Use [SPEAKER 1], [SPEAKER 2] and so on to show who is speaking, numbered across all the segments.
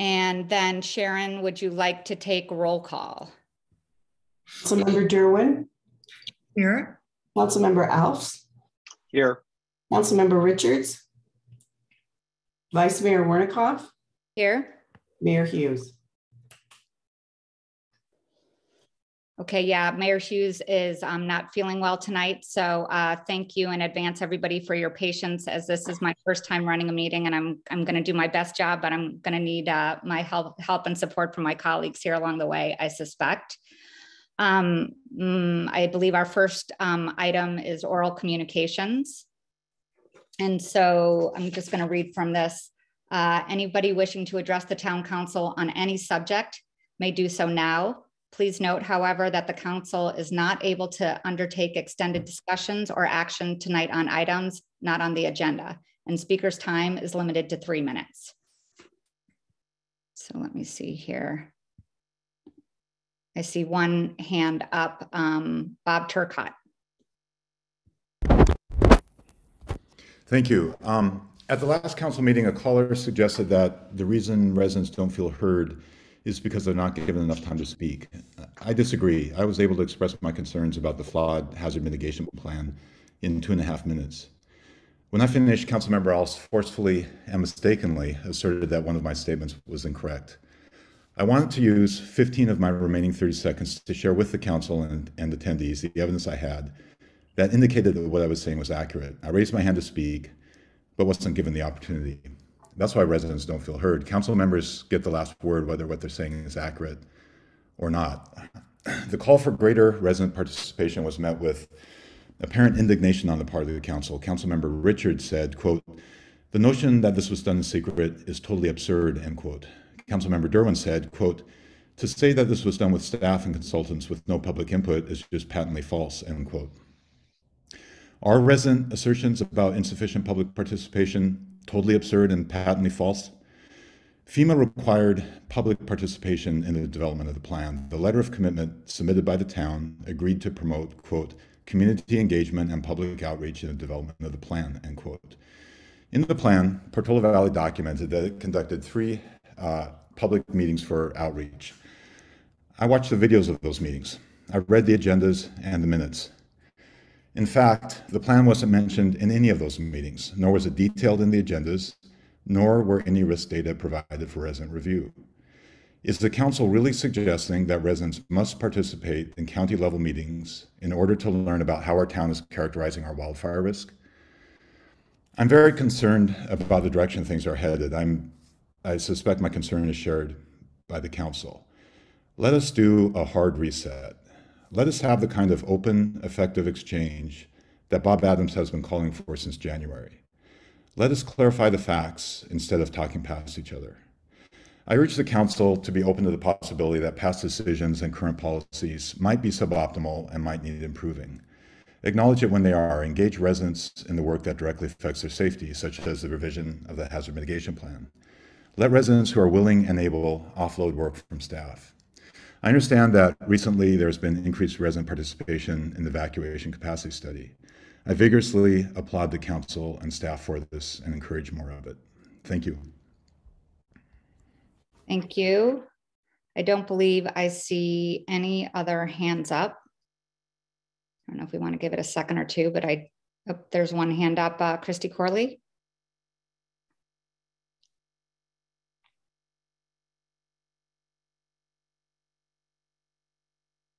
[SPEAKER 1] And then Sharon, would you like to take roll call?
[SPEAKER 2] Councilmember Derwin.
[SPEAKER 3] Here.
[SPEAKER 2] Councilmember Alves.
[SPEAKER 4] Here.
[SPEAKER 2] Councilmember Richards. Vice Mayor Warnikoff.
[SPEAKER 1] Here.
[SPEAKER 2] Mayor Hughes.
[SPEAKER 1] Okay, yeah, Mayor Hughes is not feeling well tonight. So thank you in advance, everybody, for your patience, as this is my first time running a meeting, and I'm going to do my best job, but I'm going to need my help and support from my colleagues here along the way, I suspect. I believe our first item is oral communications. And so I'm just going to read from this. Anybody wishing to address the town council on any subject may do so now. Please note, however, that the council is not able to undertake extended discussions or action tonight on items not on the agenda, and speaker's time is limited to 3 minutes. So let me see here. I see one hand up, Bob Turcott.
[SPEAKER 5] Thank you. At the last council meeting, a caller suggested that the reason residents don't feel heard is because they're not given enough time to speak. I disagree. I was able to express my concerns about the flawed hazard mitigation plan in 2.5 minutes. When I finished, Councilmember Alves forcefully and mistakenly asserted that one of my statements was incorrect. I wanted to use 15 of my remaining 30 seconds to share with the council and attendees the evidence I had that indicated that what I was saying was accurate. I raised my hand to speak, but wasn't given the opportunity. That's why residents don't feel heard. Council members get the last word whether what they're saying is accurate or not. The call for greater resident participation was met with apparent indignation on the part of the council. Councilmember Richards said, quote, "The notion that this was done in secret is totally absurd," end quote. Councilmember Derwin said, quote, "To say that this was done with staff and consultants with no public input is just patently false," end quote. Are resident assertions about insufficient public participation totally absurd and patently false? FEMA required public participation in the development of the plan. The letter of commitment submitted by the town agreed to promote, quote, "community engagement and public outreach in the development of the plan," end quote. In the plan, Portola Valley documented that it conducted 3 public meetings for outreach. I watched the videos of those meetings. I read the agendas and the minutes. In fact, the plan wasn't mentioned in any of those meetings, nor was it detailed in the agendas, nor were any risk data provided for resident review. Is the council really suggesting that residents must participate in county level meetings in order to learn about how our town is characterizing our wildfire risk? I'm very concerned about the direction things are headed. I suspect my concern is shared by the council. Let us do a hard reset. Let us have the kind of open, effective exchange that Bob Adams has been calling for since January. Let us clarify the facts instead of talking past each other. I urge the council to be open to the possibility that past decisions and current policies might be suboptimal and might need improving. Acknowledge it when they are. Engage residents in the work that directly affects their safety, such as the revision of the hazard mitigation plan. Let residents who are willing and able offload work from staff. I understand that recently there's been increased resident participation in the evacuation capacity study. I vigorously applaud the council and staff for this and encourage more of it. Thank you.
[SPEAKER 1] Thank you. I don't believe I see any other hands up. I don't know if we want to give it a second or two, but there's one hand up, Christy Corley.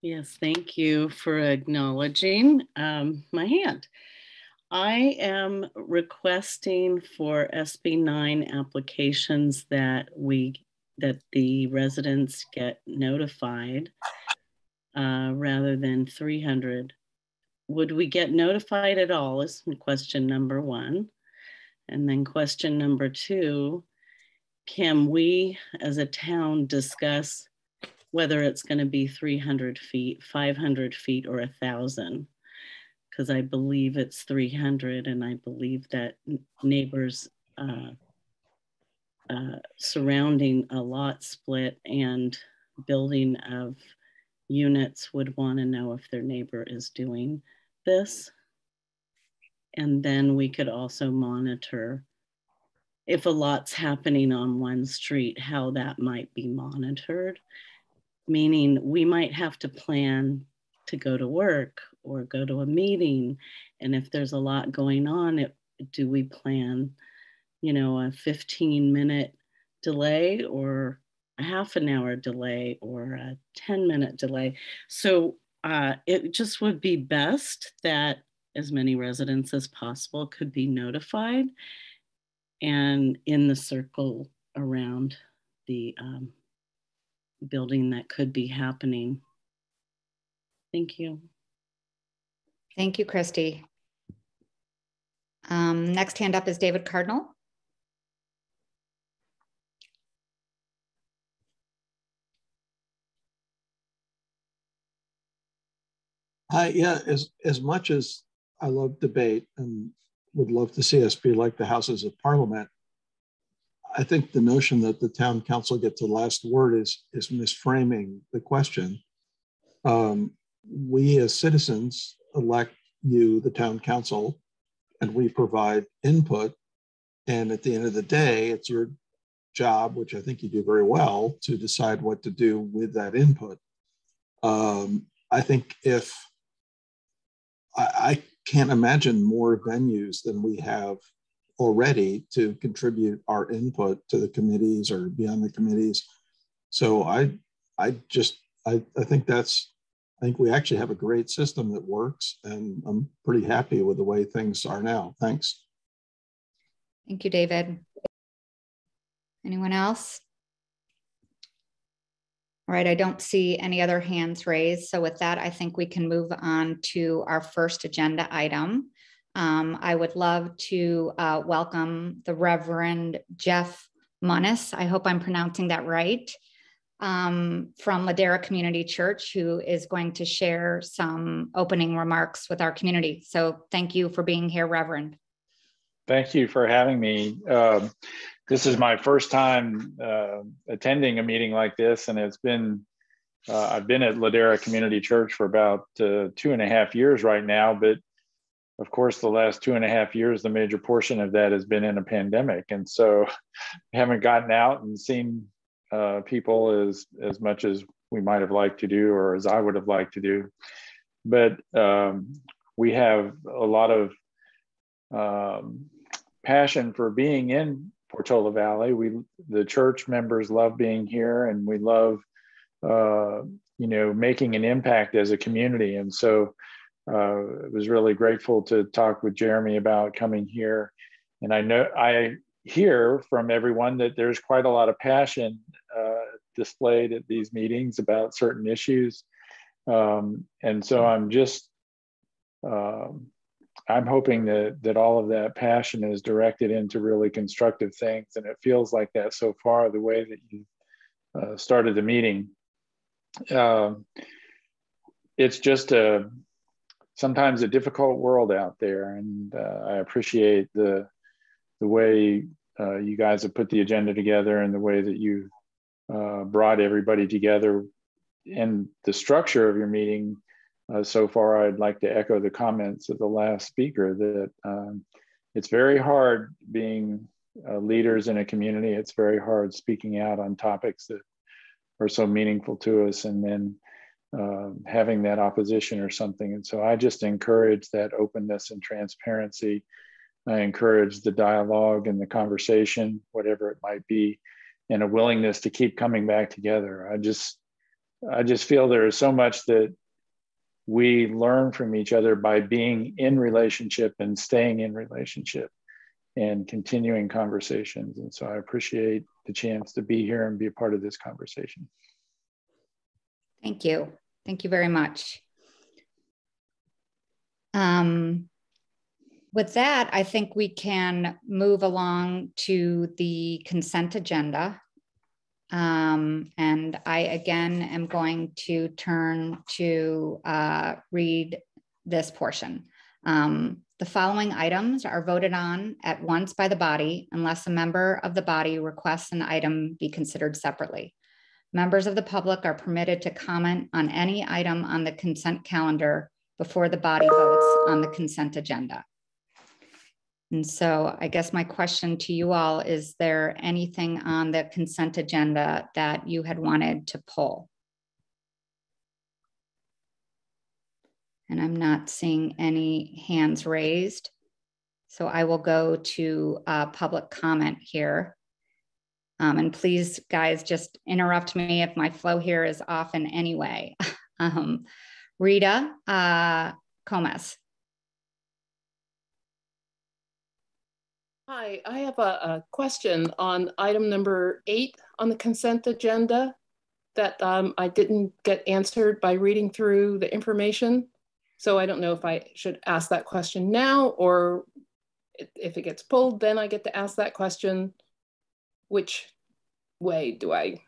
[SPEAKER 6] Yes, thank you for acknowledging my hand. I am requesting for SB 9 applications that the residents get notified rather than 300. Would we get notified at all is question number 1. And then question number 2, can we as a town discuss whether it's going to be 300 feet, 500 feet, or 1,000? Because I believe it's 300, and I believe that neighbors surrounding a lot split and building of units would want to know if their neighbor is doing this. And then we could also monitor if a lot's happening on one street, how that might be monitored. Meaning we might have to plan to go to work or go to a meeting. And if there's a lot going on, do we plan, you know, a 15-minute delay or a half an hour delay or a 10-minute delay? So it just would be best that as many residents as possible could be notified and in the circle around the building that could be happening. Thank you.
[SPEAKER 1] Thank you, Christy. Next hand up is David Cardinal.
[SPEAKER 3] Yeah, as much as I love debate and would love to see us be like the Houses of Parliament, I think the notion that the town council gets the last word is misframing the question. We as citizens elect you, the town council, and we provide input. And at the end of the day, it's your job, which I think you do very well, to decide what to do with that input. I think if I can't imagine more venues than we have already to contribute our input to the committees or beyond the committees. So I think we actually have a great system that works, and I'm pretty happy with the way things are now. Thanks.
[SPEAKER 1] Thank you, David. Anyone else? All right, I don't see any other hands raised. So with that, I think we can move on to our first agenda item. I would love to welcome the Reverend Jeff Munnis. I hope I'm pronouncing that right. From Ladera Community Church, who is going to share some opening remarks with our community. So thank you for being here, Reverend.
[SPEAKER 4] Thank you for having me. This is my first time attending a meeting like this, and it's been, I've been at Ladera Community Church for about 2.5 years right now, but of course, the last 2.5 years, the major portion of that has been in a pandemic. And so I haven't gotten out and seen people as much as we might have liked to do, or as I would have liked to do. But we have a lot of passion for being in Portola Valley. The church members love being here, and we love, making an impact as a community. And so I was really grateful to talk with Jeremy about coming here. And I hear from everyone that there's quite a lot of passion displayed at these meetings about certain issues. And so I'm hoping that all of that passion is directed into really constructive things. And it feels like that so far, the way that you started the meeting. It's just sometimes a difficult world out there. And I appreciate the way you guys have put the agenda together and the way that you brought everybody together. And the structure of your meeting so far, I'd like to echo the comments of the last speaker that it's very hard being leaders in a community. It's very hard speaking out on topics that are so meaningful to us, and then having that opposition or something. And so I just encourage that openness and transparency. I encourage the dialogue and the conversation, whatever it might be, and a willingness to keep coming back together. I just feel there is so much that we learn from each other by being in relationship and staying in relationship and continuing conversations. And so I appreciate the chance to be here and be a part of this conversation.
[SPEAKER 1] Thank you. Thank you very much. With that, I think we can move along to the consent agenda. And I, again, am going to turn to read this portion. The following items are voted on at once by the body unless a member of the body requests an item be considered separately. Members of the public are permitted to comment on any item on the consent calendar before the body votes on the consent agenda. And so I guess my question to you all, is there anything on the consent agenda that you had wanted to pull? And I'm not seeing any hands raised. So I will go to public comment here. And please, guys, just interrupt me if my flow here is off in any way. Rita Gomez.
[SPEAKER 7] Hi, I have a question on item number 8 on the consent agenda that I didn't get answered by reading through the information. So I don't know if I should ask that question now, or if it gets pulled, then I get to ask that question. Which way do I?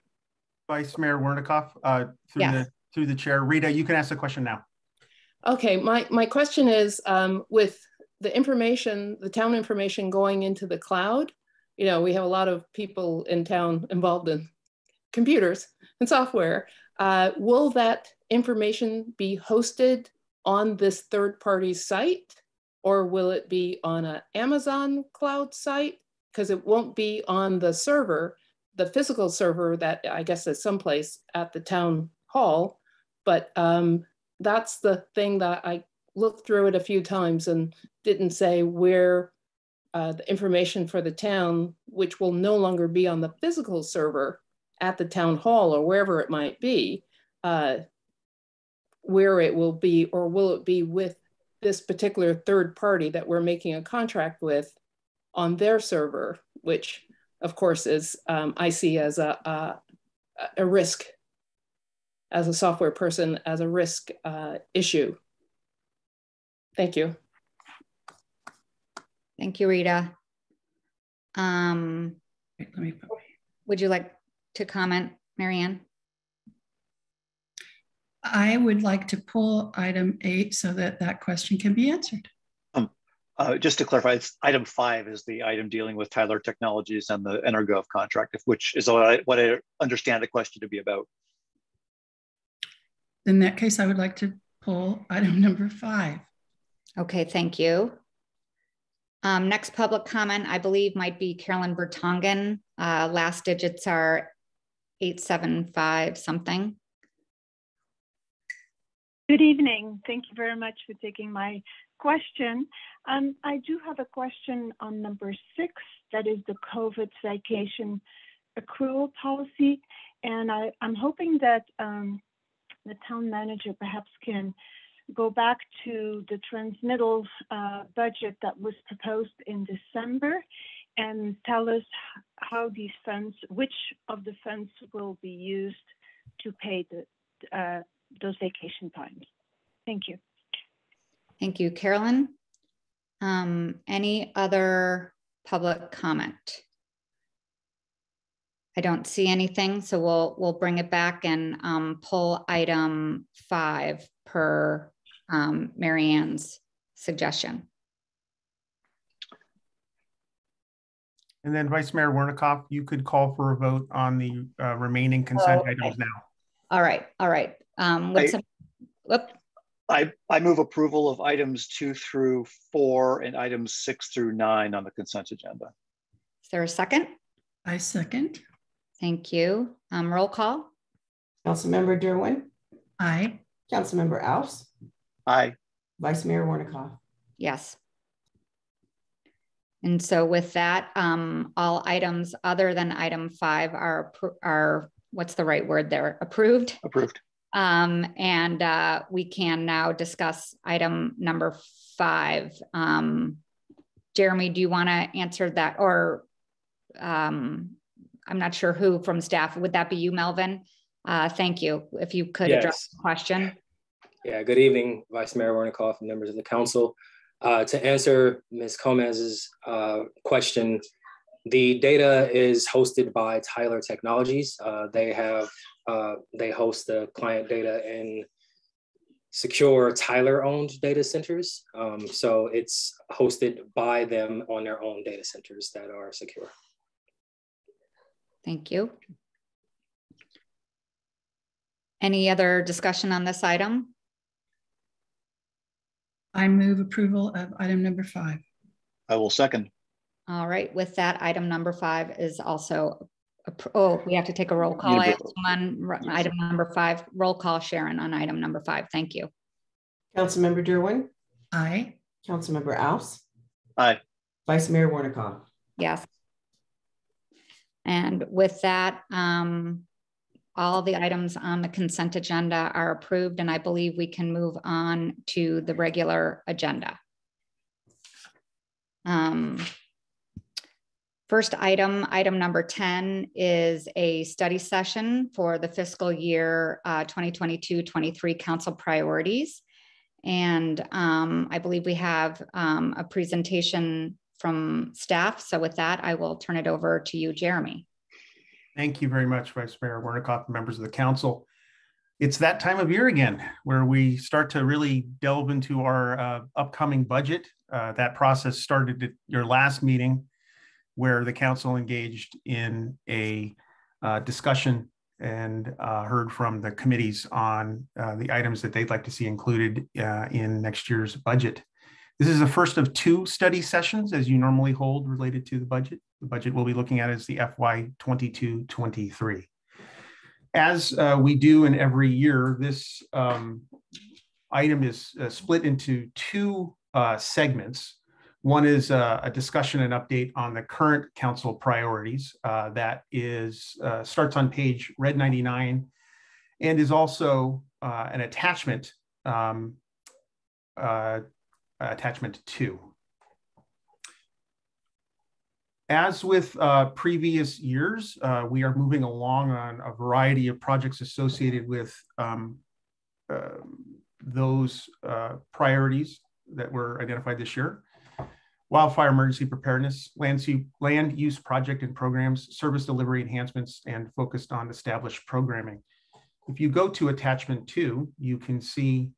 [SPEAKER 8] Vice Mayor Wernikoff,
[SPEAKER 1] Yes.
[SPEAKER 8] through the chair. Rita, you can ask the question now.
[SPEAKER 7] Okay, my question is, with the information, the town information going into the cloud, you know, we have a lot of people in town involved in computers and software. Will that information be hosted on this third-party site, or will it be on an Amazon cloud site? Because it won't be on the server, the physical server that I guess is someplace at the town hall. But that's the thing that I looked through it a few times and didn't say where the information for the town, which will no longer be on the physical server at the town hall or wherever it might be, where it will be, or will it be with this particular third party that we're making a contract with on their server, which of course is, I see as a risk, as a software person, as a risk issue. Thank you.
[SPEAKER 1] Thank you, Rita. Would you like to comment, Marianne?
[SPEAKER 9] I would like to pull item 8 so that that question can be answered.
[SPEAKER 10] Just to clarify, it's item 5 is the item dealing with Tyler Technologies and the EnerGov contract, which is what I understand the question to be about.
[SPEAKER 9] In that case, I would like to pull item number 5.
[SPEAKER 1] Okay, thank you. Next public comment, I believe, might be Carolyn Bertongen. Last digits are 875 something.
[SPEAKER 11] Good evening. Thank you very much for taking my question. I do have a question on number 6, that is the COVID vacation accrual policy. And I'm hoping that the town manager perhaps can go back to the transmittal budget that was proposed in December and tell us how these funds, which of the funds will be used to pay those vacation times. Thank you.
[SPEAKER 1] Thank you, Carolyn. Any other public comment? I don't see anything, so we'll bring it back and pull item 5 per Marianne's suggestion.
[SPEAKER 8] And then Vice Mayor Wernikoff, you could call for a vote on the remaining consent items now.
[SPEAKER 1] All right, all right.
[SPEAKER 10] I move approval of items 2 through 4 and items 6 through 9 on the consent agenda.
[SPEAKER 1] Is there a second?
[SPEAKER 9] I second.
[SPEAKER 1] Thank you. Roll call.
[SPEAKER 2] Councilmember Derwin.
[SPEAKER 9] Aye.
[SPEAKER 2] Councilmember Alves.
[SPEAKER 10] Aye.
[SPEAKER 2] Vice Mayor Wernikoff.
[SPEAKER 1] Yes. And so with that, all items other than item 5 are what's the right word there? Approved.
[SPEAKER 10] Approved.
[SPEAKER 1] And we can now discuss item number 5. Jeremy, do you want to answer that? Or I'm not sure who from staff. Would that be you, Melvin? Thank you. If you could address the question.
[SPEAKER 12] Yeah, good evening, Vice Mayor Wernikoff and members of the council. To answer Ms. Gomez's question, the data is hosted by Tyler Technologies. They host the client data in secure Tyler-owned data centers. So it's hosted by them on their own data centers that are secure.
[SPEAKER 1] Thank you. Any other discussion on this item?
[SPEAKER 9] I move approval of item number 5.
[SPEAKER 10] I will second.
[SPEAKER 1] All right, with that, item number 5 is also, oh, we have to take a roll call. I on item number 5, roll call Sharon on item number 5. Thank you.
[SPEAKER 2] Councilmember Derwin?
[SPEAKER 9] Aye.
[SPEAKER 2] Councilmember Alves?
[SPEAKER 10] Aye.
[SPEAKER 2] Vice Mayor Warnikoff?
[SPEAKER 1] Yes. And with that, all the items on the consent agenda are approved, and I believe we can move on to the regular agenda. First item number 10 is a study session for the fiscal year 2022-23 council priorities. And I believe we have a presentation from staff. So with that, I will turn it over to you, Jeremy.
[SPEAKER 8] Thank you very much, Vice Mayor Warnikoff, members of the council. It's that time of year again where we start to really delve into our upcoming budget. That process started at your last meeting, where the council engaged in a discussion and heard from the committees on the items that they'd like to see included in next year's budget. This is the first of 2 study sessions, as you normally hold, related to the budget. The budget we'll be looking at is the FY 22-23. As we do in every year, this item is split into 2 segments. One is a discussion and update on the current council priorities that is starts on page red 99 and is also an attachment, attachment 2. As with previous years, we are moving along on a variety of projects associated with those priorities that were identified this year. Wildfire emergency preparedness, land use project and programs, service delivery enhancements, and focused on established programming. If you go to attachment 2, you can see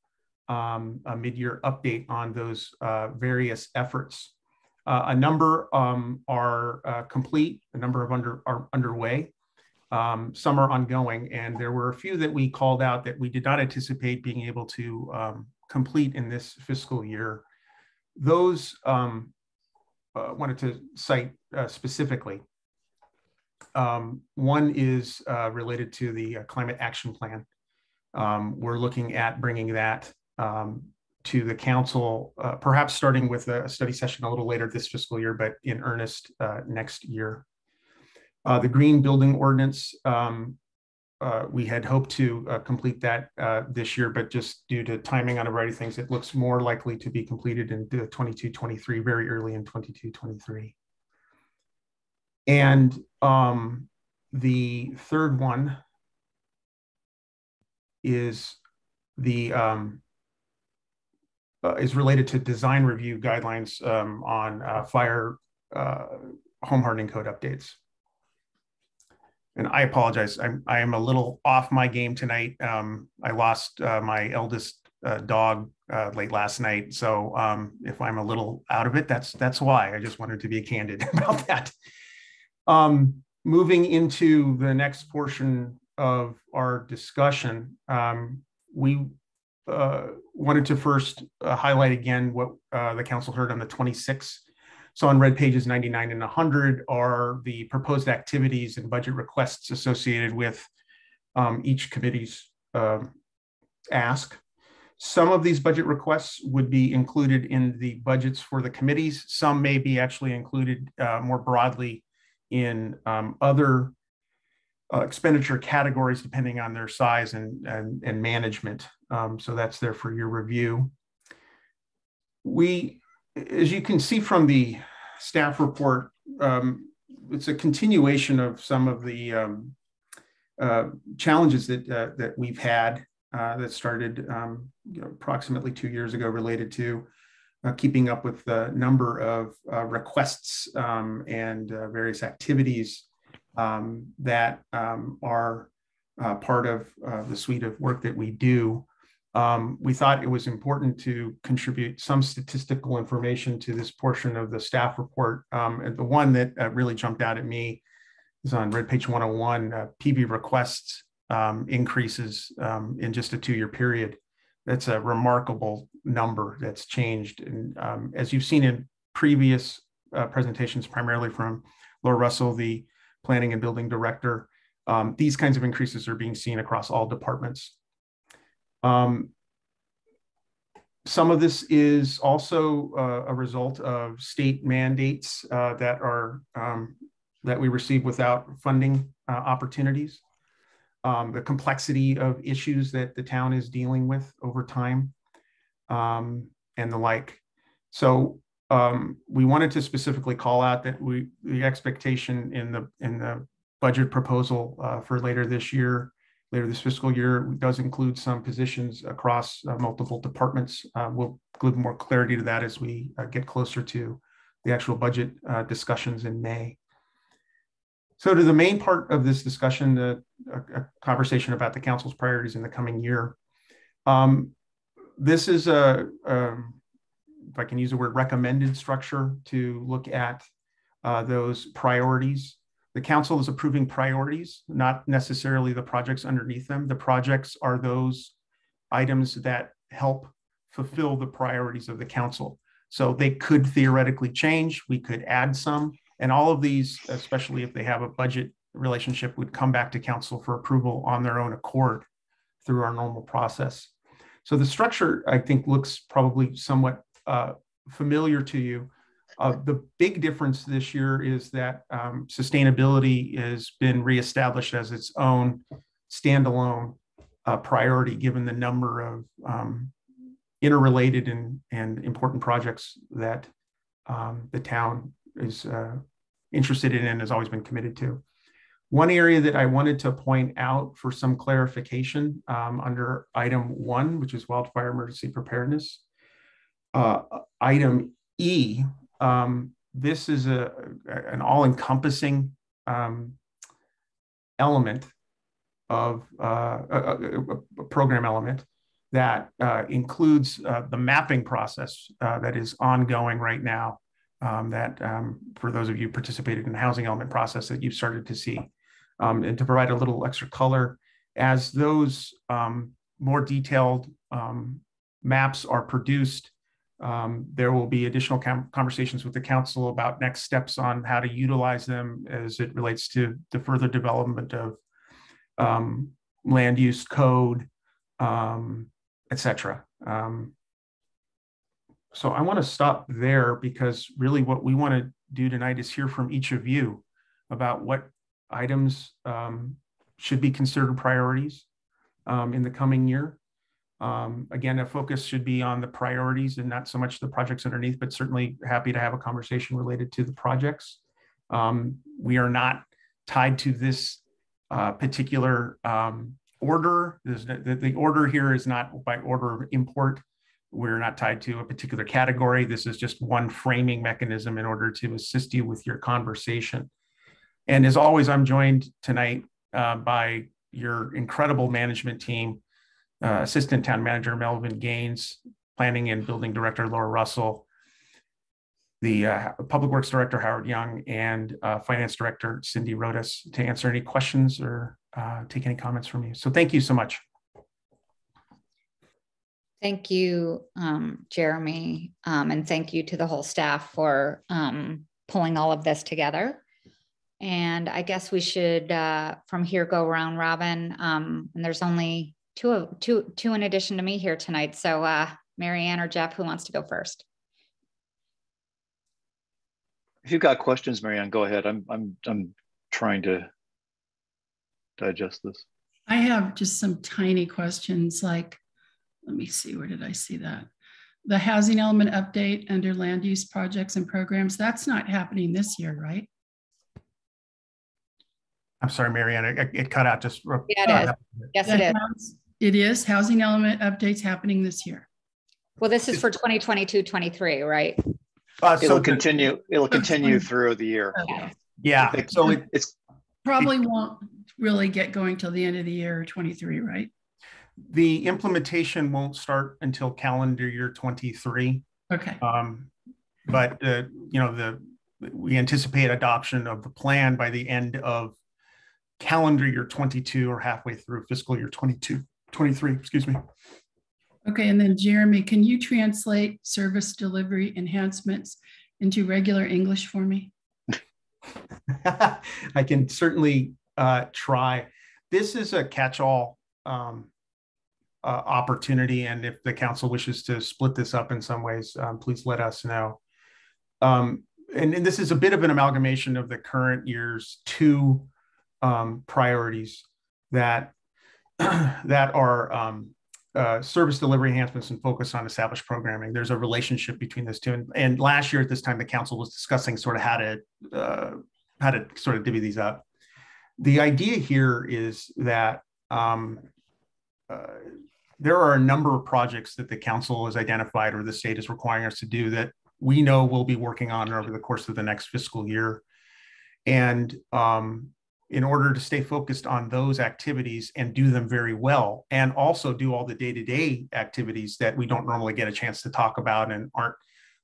[SPEAKER 8] a mid-year update on those various efforts. A number are complete, a number are underway. Some are ongoing, and there were a few that we called out that we did not anticipate being able to complete in this fiscal year. Those wanted to cite specifically. One is related to the climate action plan. We're looking at bringing that to the council, perhaps starting with a study session a little later this fiscal year, but in earnest next year. The green building ordinance, we had hoped to complete that this year, but just due to timing on a variety of things, it looks more likely to be completed in the 22-23, very early in 22-23. And the third one is the is related to design review guidelines on fire home hardening code updates. And I apologize, I am a little off my game tonight. I lost my eldest dog late last night. So if I'm a little out of it, that's why. I just wanted to be candid about that. Moving into the next portion of our discussion, we wanted to first highlight again what the council heard on the 26th. So on red pages 99 and 100 are the proposed activities and budget requests associated with each committee's ask. Some of these budget requests would be included in the budgets for the committees. Some may be actually included more broadly in other expenditure categories, depending on their size and management. So that's there for your review. As you can see from the staff report, it's a continuation of some of the challenges that we've had that started approximately 2 years ago, related to keeping up with the number of requests and various activities that are part of the suite of work that we do. We thought it was important to contribute some statistical information to this portion of the staff report. And the one that really jumped out at me is on red page 101, PB requests increases in just a 2-year period. That's a remarkable number that's changed. And as you've seen in previous presentations, primarily from Laura Russell, the Planning and Building Director, these kinds of increases are being seen across all departments. Some of this is also a result of state mandates that we receive without funding opportunities. The complexity of issues that the town is dealing with over time, and the like. So we wanted to specifically call out that the expectation in the budget proposal for later this fiscal year, does include some positions across multiple departments. We'll give more clarity to that as we get closer to the actual budget discussions in May. So to the main part of this discussion, a conversation about the council's priorities in the coming year. This is if I can use the word, recommended structure to look at those priorities. The council is approving priorities, not necessarily the projects underneath them. The projects are those items that help fulfill the priorities of the council. So they could theoretically change, we could add some, and all of these, especially if they have a budget relationship, would come back to council for approval on their own accord through our normal process. So the structure, I think, looks probably somewhat familiar to you. The big difference this year is that sustainability has been reestablished as its own standalone priority, given the number of interrelated and important projects that the town is interested in and has always been committed to. One area that I wanted to point out for some clarification under item 1, which is wildfire emergency preparedness. Item E, this is an all-encompassing element of a program element that includes the mapping process that is ongoing right now, that for those of you participated in the housing element process that you've started to see. And to provide a little extra color, as those more detailed maps are produced, there will be additional conversations with the council about next steps on how to utilize them as it relates to the further development of land use code, etc. So I want to stop there, because really what we want to do tonight is hear from each of you about what items should be considered priorities in the coming year. Again, a focus should be on the priorities and not so much the projects underneath, but certainly happy to have a conversation related to the projects. We are not tied to this particular order. The order here is not by order of import. We're not tied to a particular category. This is just one framing mechanism in order to assist you with your conversation. And as always, I'm joined tonight by your incredible management team, Assistant Town Manager Melvin Gaines, Planning and Building Director Laura Russell, the Public Works Director Howard Young, and Finance Director Cindy Rodas, to answer any questions or take any comments from you. So thank you so much.
[SPEAKER 1] Thank you, Jeremy, and thank you to the whole staff for pulling all of this together. And I guess we should, from here, go around robin. And there's only two in addition to me here tonight. So Mary Ann or Jeff, who wants to go first?
[SPEAKER 10] If you've got questions, Mary Ann, go ahead. I'm trying to digest this.
[SPEAKER 9] I have just some tiny questions, like, let me see, where did I see that? The housing element update under land use projects and programs, that's not happening this year, right?
[SPEAKER 8] I'm sorry, Mary Ann, it cut out just.
[SPEAKER 1] Yeah, it is. Yes, it is.
[SPEAKER 9] It is. Housing element updates happening this year.
[SPEAKER 1] Well, this is for 2022-23, right?
[SPEAKER 10] It'll continue through the year.
[SPEAKER 1] Okay.
[SPEAKER 8] Yeah. So
[SPEAKER 9] it's probably won't really get going till the end of the year 23, right?
[SPEAKER 8] The implementation won't start until calendar year 23.
[SPEAKER 9] Okay.
[SPEAKER 8] But you know, we anticipate adoption of the plan by the end of calendar year 22, or halfway through fiscal year 23, excuse me.
[SPEAKER 9] Okay, and then Jeremy, can you translate service delivery enhancements into regular English for me?
[SPEAKER 8] I can certainly try. This is a catch-all opportunity, and if the council wishes to split this up in some ways, please let us know. And this is a bit of an amalgamation of the current year's two priorities that are service delivery enhancements and focus on established programming. There's a relationship between those two. And last year at this time, the council was discussing sort of how to sort of divvy these up. The idea here is that there are a number of projects that the council has identified or the state is requiring us to do that we know we'll be working on over the course of the next fiscal year. And in order to stay focused on those activities and do them very well, and also do all the day-to-day activities that we don't normally get a chance to talk about and aren't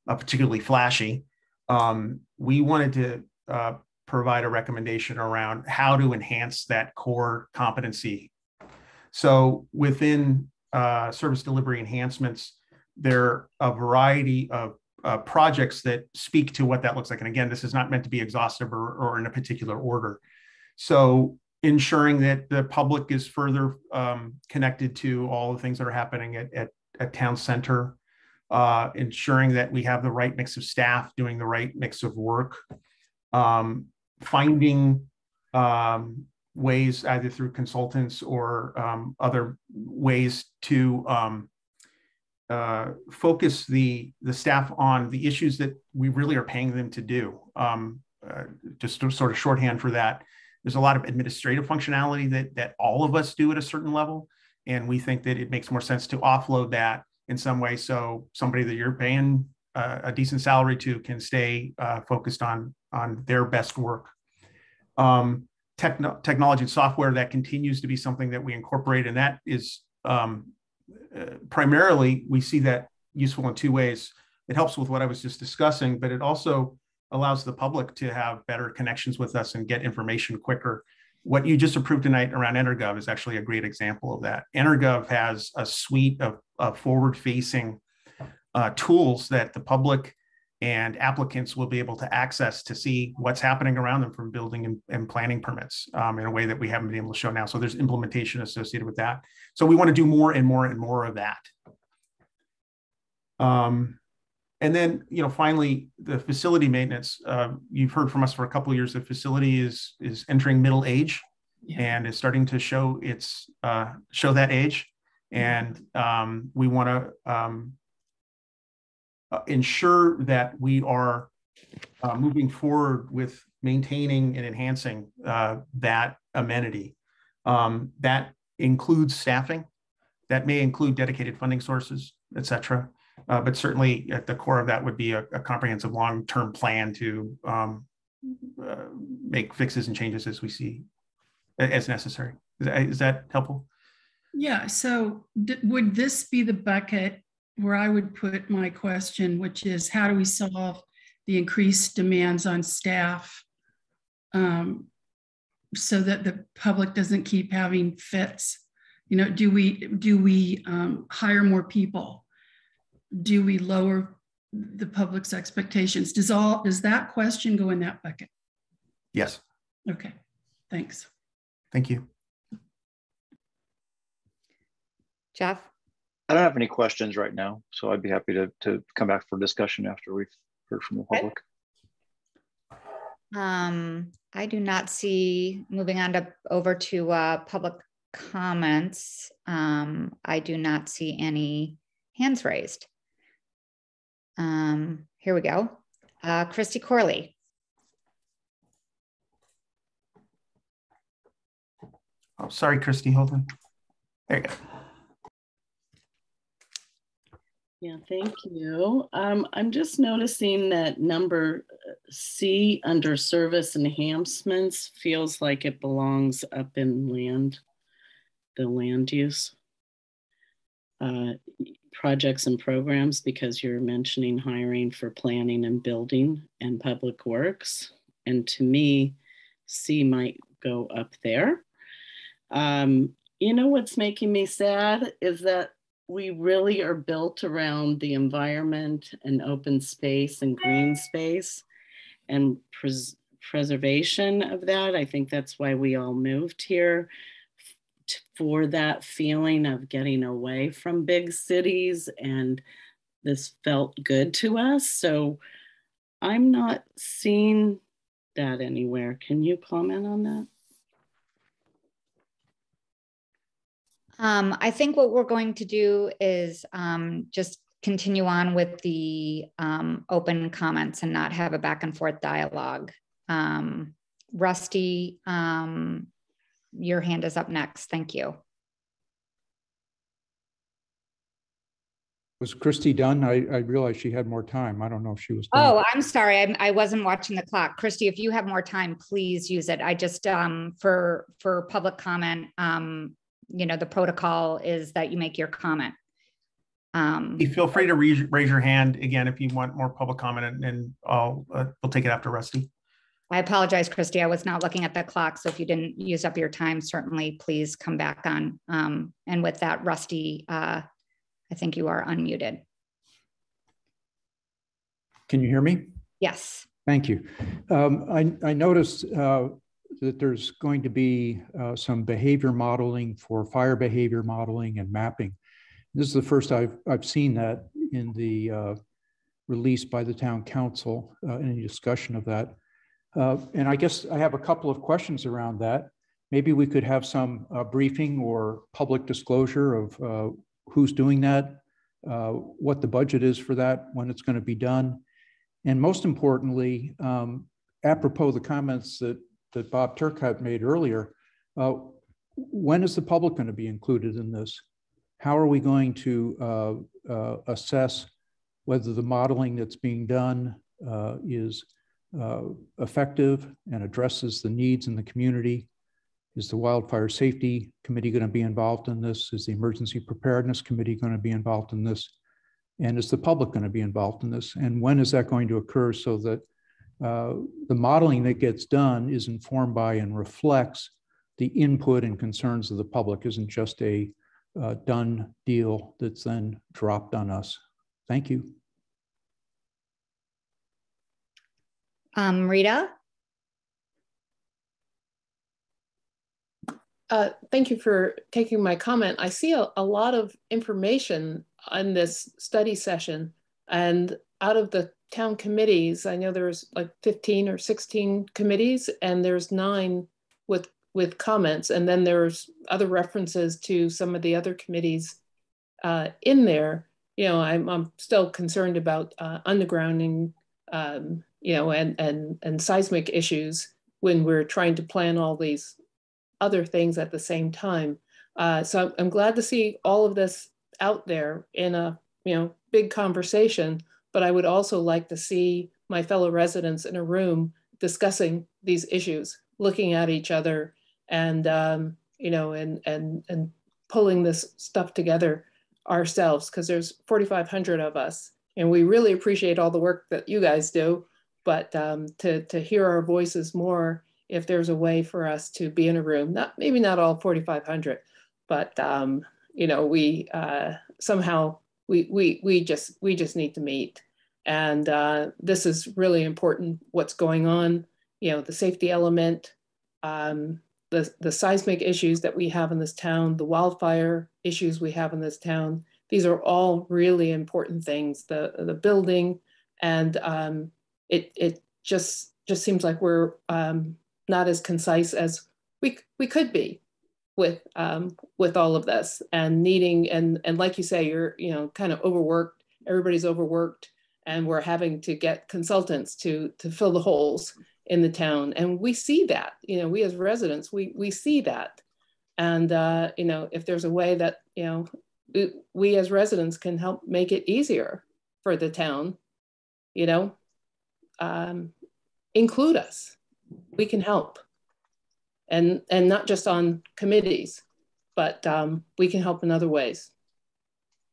[SPEAKER 8] particularly flashy, we wanted to provide a recommendation around how to enhance that core competency. So within service delivery enhancements, there are a variety of projects that speak to what that looks like. And again, this is not meant to be exhaustive or in a particular order. So ensuring that the public is further connected to all the things that are happening at town center, ensuring that we have the right mix of staff doing the right mix of work, finding ways either through consultants or other ways to focus the staff on the issues that we really are paying them to do. Just to sort of shorthand for that, there's a lot of administrative functionality that all of us do at a certain level. And we think that it makes more sense to offload that in some way. So somebody that you're paying a decent salary to can stay focused on their best work. Technology and software, that continues to be something that we incorporate. And that is primarily, we see that useful in two ways. It helps with what I was just discussing, but it also allows the public to have better connections with us and get information quicker. What you just approved tonight around EnerGov is actually a great example of that. EnerGov has a suite of forward-facing tools that the public and applicants will be able to access to see what's happening around them from building and planning permits in a way that we haven't been able to show now. So there's implementation associated with that. So we want to do more and more and more of that. And then, finally, the facility maintenance. You've heard from us for a couple of years. The facility is entering middle age, and is starting to show that age. And we want to ensure that we are moving forward with maintaining and enhancing that amenity. That includes staffing. That may include dedicated funding sources, et cetera. But certainly at the core of that would be a comprehensive long-term plan to make fixes and changes as we see as necessary. Is that helpful?
[SPEAKER 9] Yeah, so would this be the bucket where I would put my question, which is how do we solve the increased demands on staff so that the public doesn't keep having fits? Do we hire more people? Do we lower the public's expectations? Does that question go in that bucket?
[SPEAKER 8] Yes.
[SPEAKER 9] Okay, thanks.
[SPEAKER 8] Thank you.
[SPEAKER 1] Jeff?
[SPEAKER 10] I don't have any questions right now, so I'd be happy to come back for discussion after we've heard from the public.
[SPEAKER 1] I do not see, moving on over to public comments, I do not see any hands raised. Here we go. Christy Corley.
[SPEAKER 8] Oh, sorry, Christy, hold on. There you go.
[SPEAKER 6] Yeah, thank you. I'm just noticing that number C under service enhancements feels like it belongs up in the land use projects and programs, because you're mentioning hiring for planning and building and public works. And to me, C might go up there. What's making me sad is that we really are built around the environment and open space and green space and preservation of that. I think that's why we all moved here, for that feeling of getting away from big cities, and this felt good to us. So I'm not seeing that anywhere. Can you comment on that?
[SPEAKER 1] I think what we're going to do is just continue on with the open comments and not have a back and forth dialogue. Rusty, your hand is up next. Thank you.
[SPEAKER 13] Was Christy done? I realized she had more time. I don't know if she was done.
[SPEAKER 1] Oh, I'm sorry. I wasn't watching the clock. Christy, if you have more time, please use it. I just, for public comment, you know, the protocol is that you make your comment.
[SPEAKER 8] Feel free to raise your hand again if you want more public comment, and we'll take it after Rusty.
[SPEAKER 1] I apologize, Christy. I was not looking at the clock. So if you didn't use up your time, certainly please come back on. And with that, Rusty, I think you are unmuted.
[SPEAKER 13] Can you hear me?
[SPEAKER 1] Yes.
[SPEAKER 13] Thank you. I noticed that there's going to be some behavior modeling for fire behavior modeling and mapping. This is the first I've seen that in the release by the town council, any discussion of that. And I guess I have a couple of questions around that. Maybe we could have some briefing or public disclosure of who's doing that, what the budget is for that, when it's going to be done. And most importantly, apropos the comments that Bob Turcotte made earlier, when is the public going to be included in this? How are we going to assess whether the modeling that's being done is effective and addresses the needs in the community? Is the Wildfire Safety Committee going to be involved in this? Is the Emergency Preparedness Committee going to be involved in this? And is the public going to be involved in this? And when is that going to occur so that the modeling that gets done is informed by and reflects the input and concerns of the public, isn't just a done deal that's then dropped on us? Thank you.
[SPEAKER 1] Rita?
[SPEAKER 7] Thank you for taking my comment. I see a lot of information on this study session, and out of the town committees, I know there's like 15 or 16 committees, and there's 9 with comments, and then there's other references to some of the other committees in there. You know, I'm still concerned about undergrounding, you know, and seismic issues when we're trying to plan all these other things at the same time. So I'm glad to see all of this out there in a, you know, big conversation, but I would also like to see my fellow residents in a room discussing these issues, looking at each other, and you know, and pulling this stuff together ourselves, because there's 4,500 of us, and we really appreciate all the work that you guys do, but to hear our voices more, if there's a way for us to be in a room, maybe not all 4,500, but you know, we somehow we just need to meet, and this is really important. What's going on? You know, the safety element, the seismic issues that we have in this town, the wildfire issues we have in this town. These are all really important things. The building, and it just seems like we're not as concise as we could be with all of this, and needing, and like you say, you're, you know, kind of overworked. Everybody's overworked, and we're having to get consultants to fill the holes in the town, and we see that. You know, we as residents, we see that, and you know, if there's a way that, you know, we as residents can help make it easier for the town, you know, include us. We can help, and not just on committees, but we can help in other ways.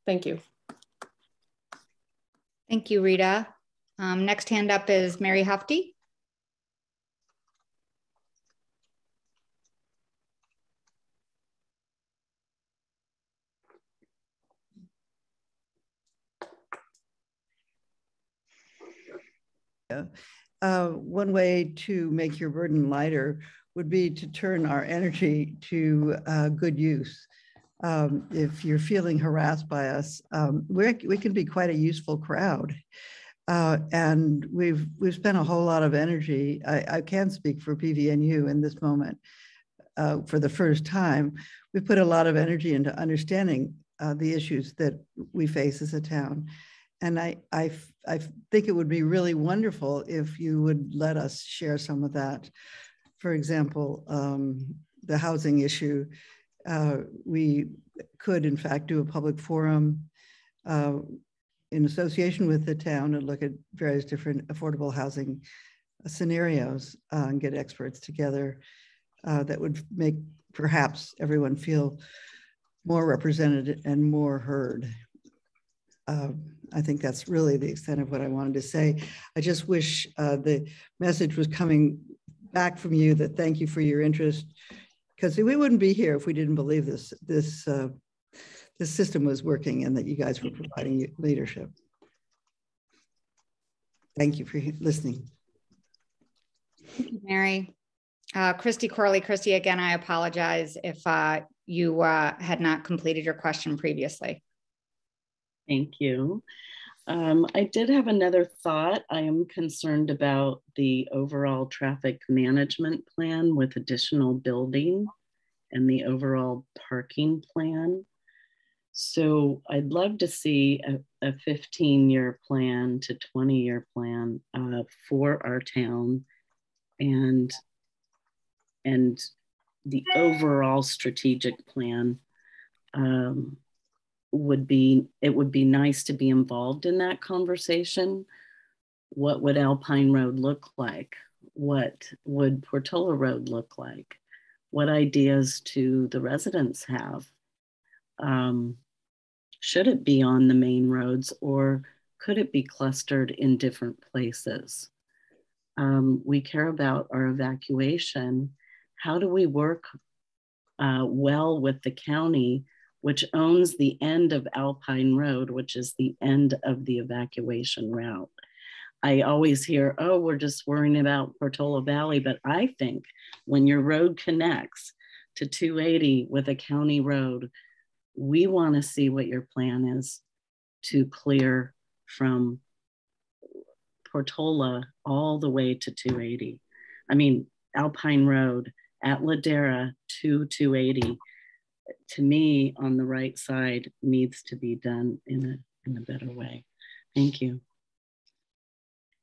[SPEAKER 7] Thank you.
[SPEAKER 1] Thank you, Rita. Next hand up is Mary Hufty.
[SPEAKER 14] area, one way to make your burden lighter would be to turn our energy to good use. If you're feeling harassed by us, we can be quite a useful crowd. And we've spent a whole lot of energy. I can speak for PVNU in this moment. For the first time, we put a lot of energy into understanding the issues that we face as a town. And I think it would be really wonderful if you would let us share some of that. For example, the housing issue. We could, in fact, do a public forum in association with the town and look at various different affordable housing scenarios and get experts together that would make perhaps everyone feel more represented and more heard. I think that's really the extent of what I wanted to say. I just wish the message was coming back from you that thank you for your interest, because we wouldn't be here if we didn't believe this system was working and that you guys were providing leadership. Thank you for listening.
[SPEAKER 1] Thank you, Mary. Christy Corley. Christy, again, I apologize if you had not completed your question previously.
[SPEAKER 6] Thank you. I did have another thought. I am concerned about the overall traffic management plan with additional building and the overall parking plan. So I'd love to see a 15-year plan to 20-year plan for our town, and the overall strategic plan. It would be nice to be involved in that conversation. What would Alpine Road look like? What would Portola Road look like? What ideas do the residents have? Should it be on the main roads, or could it be clustered in different places? We care about our evacuation. How do we work well with the county, which owns the end of Alpine Road, which is the end of the evacuation route? I always hear, oh, we're just worrying about Portola Valley, but I think when your road connects to 280 with a county road, we want to see what your plan is to clear from Portola all the way to 280. I mean, Alpine Road at Ladera to 280, to me, on the right side, needs to be done in a better way. Thank you.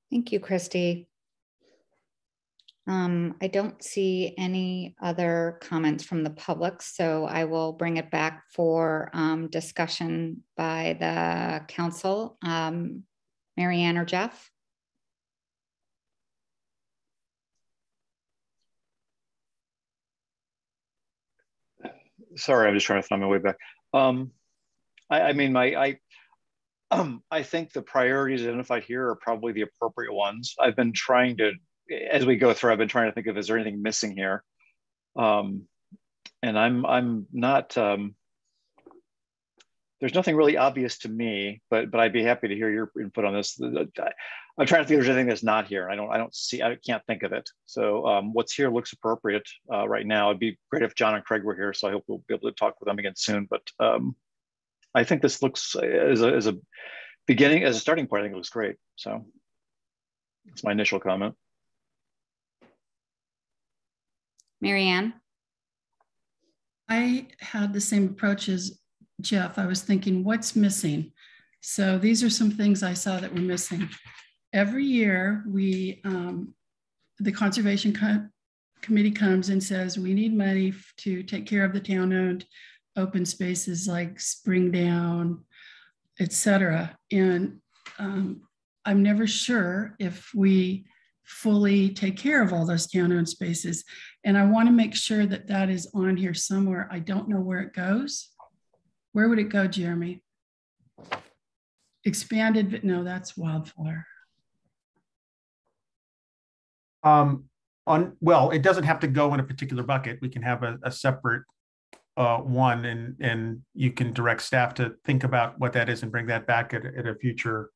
[SPEAKER 1] Thank you, Christy. I don't see any other comments from the public, so I will bring it back for discussion by the council. Mary Ann or Jeff?
[SPEAKER 10] Sorry, I'm just trying to find my way back. I think the priorities identified here are probably the appropriate ones. I've been trying to, as we go through, I've been trying to think of, is there anything missing here? And I'm not, there's nothing really obvious to me, but I'd be happy to hear your input on this. I'm trying to think if there's anything that's not here. I can't think of it. So what's here looks appropriate right now. It'd be great if John and Craig were here, so I hope we'll be able to talk with them again soon. But I think this looks, as a beginning, as a starting point, I think it looks great. So that's my initial comment.
[SPEAKER 1] Mary Ann?
[SPEAKER 9] I had the same approach as Jeff. I was thinking, what's missing? So these are some things I saw that were missing. Every year, the Conservation Committee comes and says, we need money to take care of the town-owned open spaces like Springdown, et cetera. And I'm never sure if we fully take care of all those town-owned spaces. And I want to make sure that that is on here somewhere. I don't know where it goes. Where would it go, Jeremy? Expanded, but no, that's Wildfire.
[SPEAKER 8] Well, it doesn't have to go in a particular bucket. We can have a separate one, and you can direct staff to think about what that is and bring that back at a future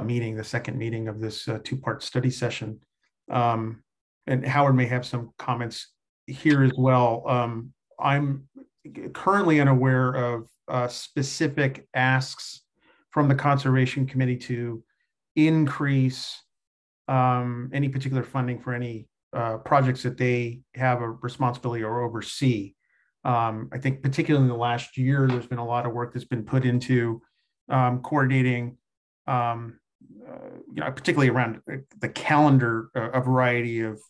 [SPEAKER 8] meeting, the second meeting of this two-part study session. And Howard may have some comments here as well. I'm currently unaware of specific asks from the Conservation Committee to increase any particular funding for any projects that they have a responsibility or oversee. I think particularly in the last year, there's been a lot of work that's been put into coordinating, particularly around the calendar, a variety of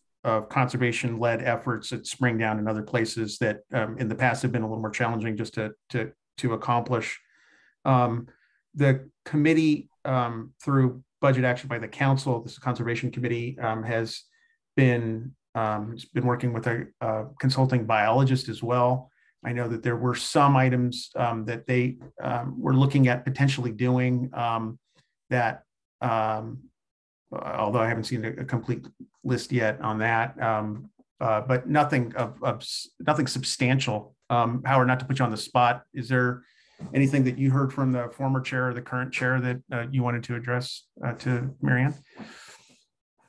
[SPEAKER 8] conservation-led efforts at Springdown and other places that in the past have been a little more challenging just to accomplish. The committee, through budget action by the council, this Conservation Committee, has been working with a consulting biologist as well. I know that there were some items that they were looking at potentially doing that, although I haven't seen a complete list yet on that, but nothing nothing substantial. Howard, not to put you on the spot, is there anything that you heard from the former chair or the current chair that you wanted to address to Marianne?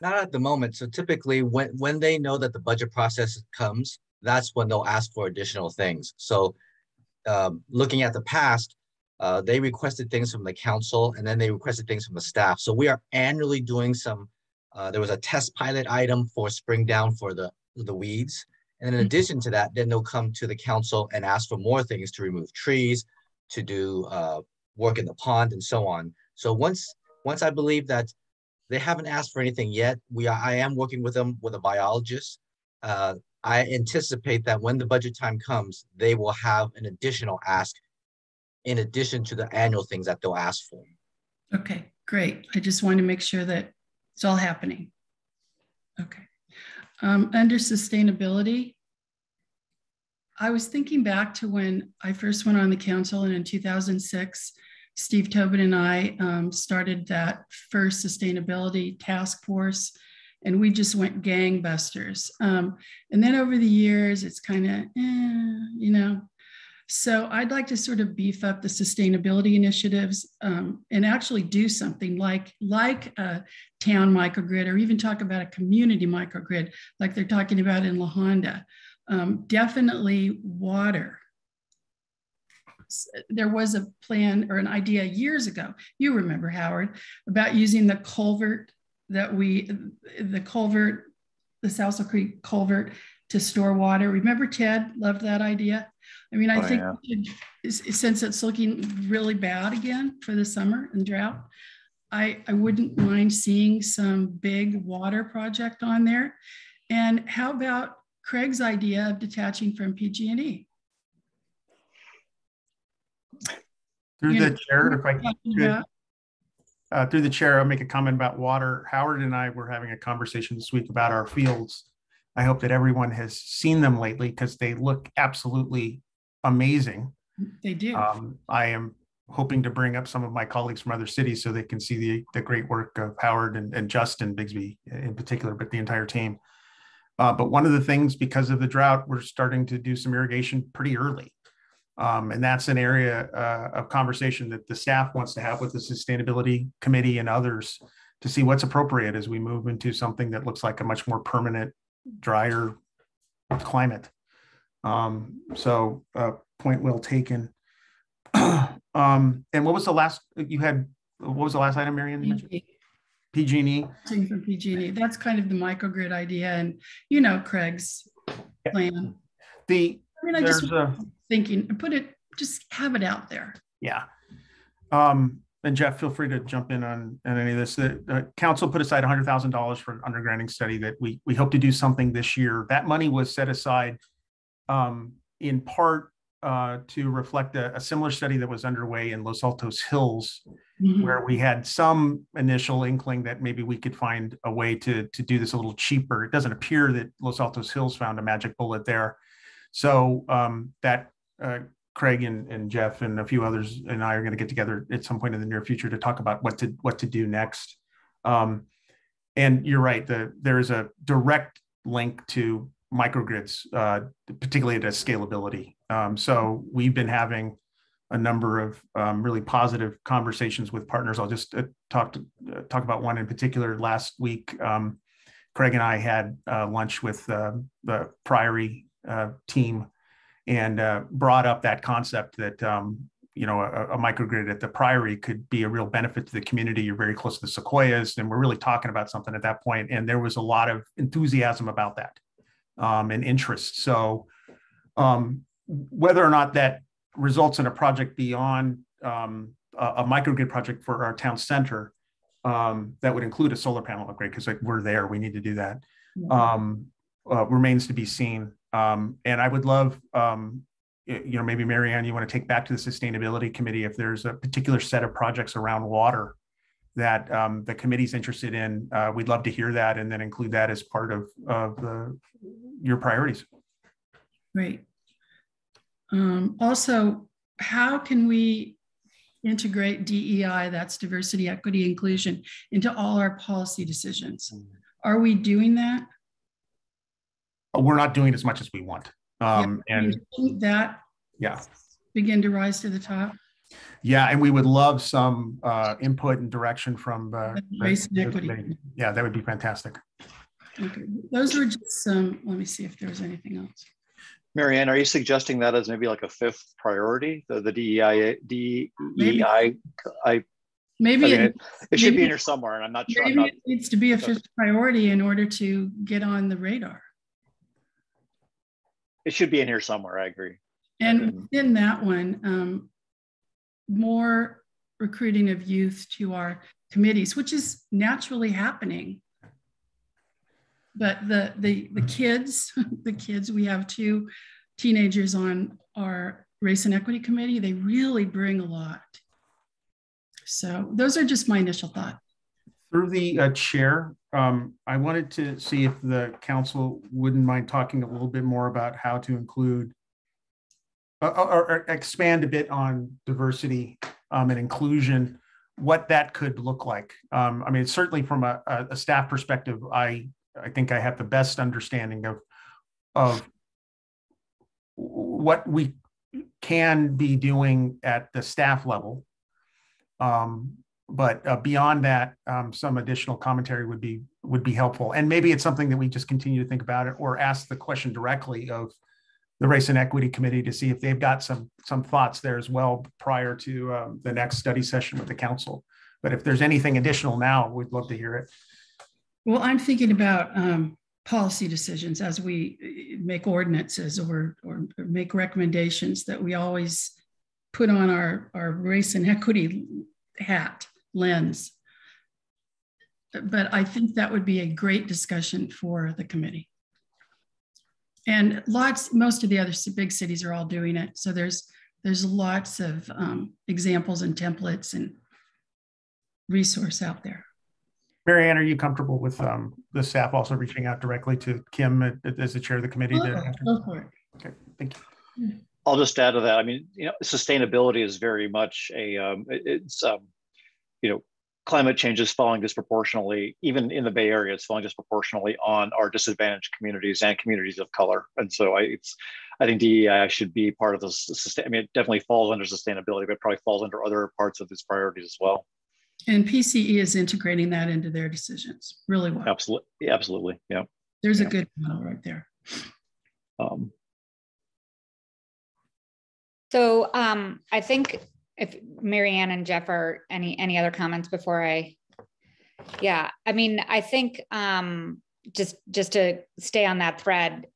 [SPEAKER 15] Not at the moment. So typically when they know that the budget process comes, that's when they'll ask for additional things. So looking at the past, they requested things from the council and then they requested things from the staff. So we are annually doing some, there was a test pilot item for Springdown for the weeds. And in addition to that, then they'll come to the council and ask for more things to remove trees, to do work in the pond and so on. So once I believe that they haven't asked for anything yet, I am working with them with a biologist. I anticipate that when the budget time comes, they will have an additional ask in addition to the annual things that they'll ask for.
[SPEAKER 9] Okay, great. I just wanted to make sure that it's all happening. Okay. Under sustainability, I was thinking back to when I first went on the council, and in 2006, Steve Tobin and I started that first sustainability task force, and we just went gangbusters. And then over the years, it's kind of, So I'd like to sort of beef up the sustainability initiatives and actually do something like a town microgrid, or even talk about a community microgrid, like they're talking about in La Honda. Definitely water. There was a plan or an idea years ago, you remember, Howard, about using the culvert the Salsa Creek culvert to store water. Remember Ted loved that idea? I mean, I think we should, since it's looking really bad again for the summer and drought, I wouldn't mind seeing some big water project on there. And how about Craig's idea of detaching from PG&E?
[SPEAKER 8] Through the chair, if I could, through the chair, I'll make a comment about water. Howard and I were having a conversation this week about our fields. I hope that everyone has seen them lately because they look absolutely amazing.
[SPEAKER 9] They do.
[SPEAKER 8] I am hoping to bring up some of my colleagues from other cities so they can see the great work of Howard and Justin Bigsby in particular, but the entire team. But one of the things, because of the drought, we're starting to do some irrigation pretty early. And that's an area of conversation that the staff wants to have with the Sustainability Committee and others to see what's appropriate as we move into something that looks like a much more permanent, drier climate. So point well taken. And what was the last item, Marianne? PG&E.
[SPEAKER 9] From PG&E. That's kind of the microgrid idea, and Craig's plan. I just thinking, just have it out there.
[SPEAKER 8] Yeah. And Jeff, feel free to jump in on any of this. The council put aside $100,000 for an undergrounding study that we hope to do something this year. That money was set aside in part to reflect a similar study that was underway in Los Altos Hills, where we had some initial inkling that maybe we could find a way to do this a little cheaper. It doesn't appear that Los Altos Hills found a magic bullet there. So that Craig and Jeff and a few others and I are going to get together at some point in the near future to talk about what to do next. And you're right, there is a direct link to microgrids, particularly to scalability. So we've been having a number of really positive conversations with partners. I'll just talk about one in particular. Last week, Craig and I had lunch with the Priory team and brought up that concept that a microgrid at the Priory could be a real benefit to the community. You're very close to the Sequoias, and we're really talking about something at that point. And there was a lot of enthusiasm about that and interest. So whether or not that results in a project beyond a microgrid project for our town center that would include a solar panel upgrade, because we're there, we need to do that, remains to be seen. And I would love, maybe Marianne, you want to take back to the Sustainability Committee if there's a particular set of projects around water that the committee's interested in. We'd love to hear that and then include that as part of your priorities.
[SPEAKER 9] Great. Also, how can we integrate DEI, that's diversity, equity, inclusion, into all our policy decisions? Are we doing that?
[SPEAKER 8] We're not doing as much as we want. And
[SPEAKER 9] that begin to rise to the top.
[SPEAKER 8] Yeah, and we would love some input and direction from
[SPEAKER 9] race and equity.
[SPEAKER 8] Yeah, that would be fantastic.
[SPEAKER 9] Okay, those were just some. Let me see if there's anything else.
[SPEAKER 10] Marianne, are you suggesting that as maybe like a fifth priority, the DEI?
[SPEAKER 9] Maybe
[SPEAKER 10] it should be in here somewhere, and I'm not sure.
[SPEAKER 9] Maybe it needs to be a fifth priority in order to get on the radar.
[SPEAKER 10] It should be in here somewhere. I agree.
[SPEAKER 9] And within that one, more recruiting of youth to our committees, which is naturally happening. But the kids, we have 2 teenagers on our Race and Equity Committee. They really bring a lot. So those are just my initial thoughts.
[SPEAKER 8] Through the chair, I wanted to see if the council wouldn't mind talking a little bit more about how to include or expand a bit on diversity and inclusion, what that could look like. I mean, certainly from a staff perspective, I think I have the best understanding of what we can be doing at the staff level. But beyond that, some additional commentary would be helpful. And maybe it's something that we just continue to think about it or ask the question directly of the Race and Equity Committee to see if they've got some thoughts there as well prior to the next study session with the council. But if there's anything additional now, we'd love to hear it.
[SPEAKER 9] Well, I'm thinking about policy decisions as we make ordinances or make recommendations, that we always put on our race and equity lens. But I think that would be a great discussion for the committee. And most of the other big cities are all doing it. So there's lots of examples and templates and resource out there.
[SPEAKER 8] Marianne, are you comfortable with the staff also reaching out directly to Kim as the chair of the committee?
[SPEAKER 9] Go for it.
[SPEAKER 8] Okay, thank you.
[SPEAKER 10] I'll just add to that. I mean, sustainability is very much climate change is falling disproportionately, even in the Bay Area, it's falling disproportionately on our disadvantaged communities and communities of color. And so I think DEI should be part of this. I mean, it definitely falls under sustainability, but it probably falls under other parts of these priorities as well.
[SPEAKER 9] And PCE is integrating that into their decisions really well.
[SPEAKER 10] Absolutely. Absolutely. Yeah.
[SPEAKER 9] There's a good model right there.
[SPEAKER 1] So I think if Marianne and Jeff are any other comments before I think just to stay on that thread,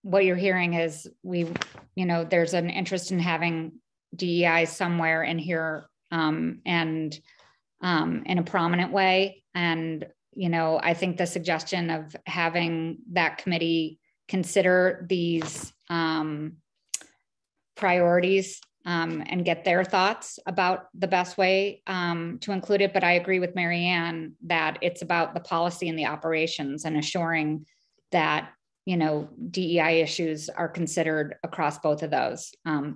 [SPEAKER 1] what you're hearing is there's an interest in having DEI somewhere in here and in a prominent way. And, I think the suggestion of having that committee consider these priorities and get their thoughts about the best way to include it. But I agree with Marianne that it's about the policy and the operations and assuring that, DEI issues are considered across both of those.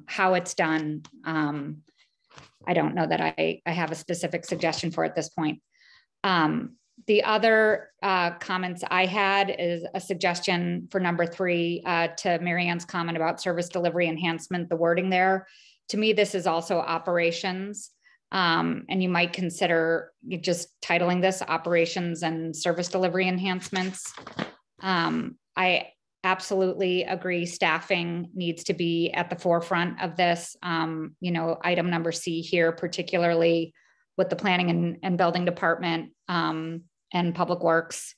[SPEAKER 1] How it's done, I don't know that I have a specific suggestion for at this point. The other comments I had is a suggestion for number 3 to Marianne's comment about service delivery enhancement, the wording there. To me, this is also operations. And you might consider just titling this Operations and Service Delivery Enhancements. I absolutely agree staffing needs to be at the forefront of this. You know, item number C here, particularly with the planning and building department and public works.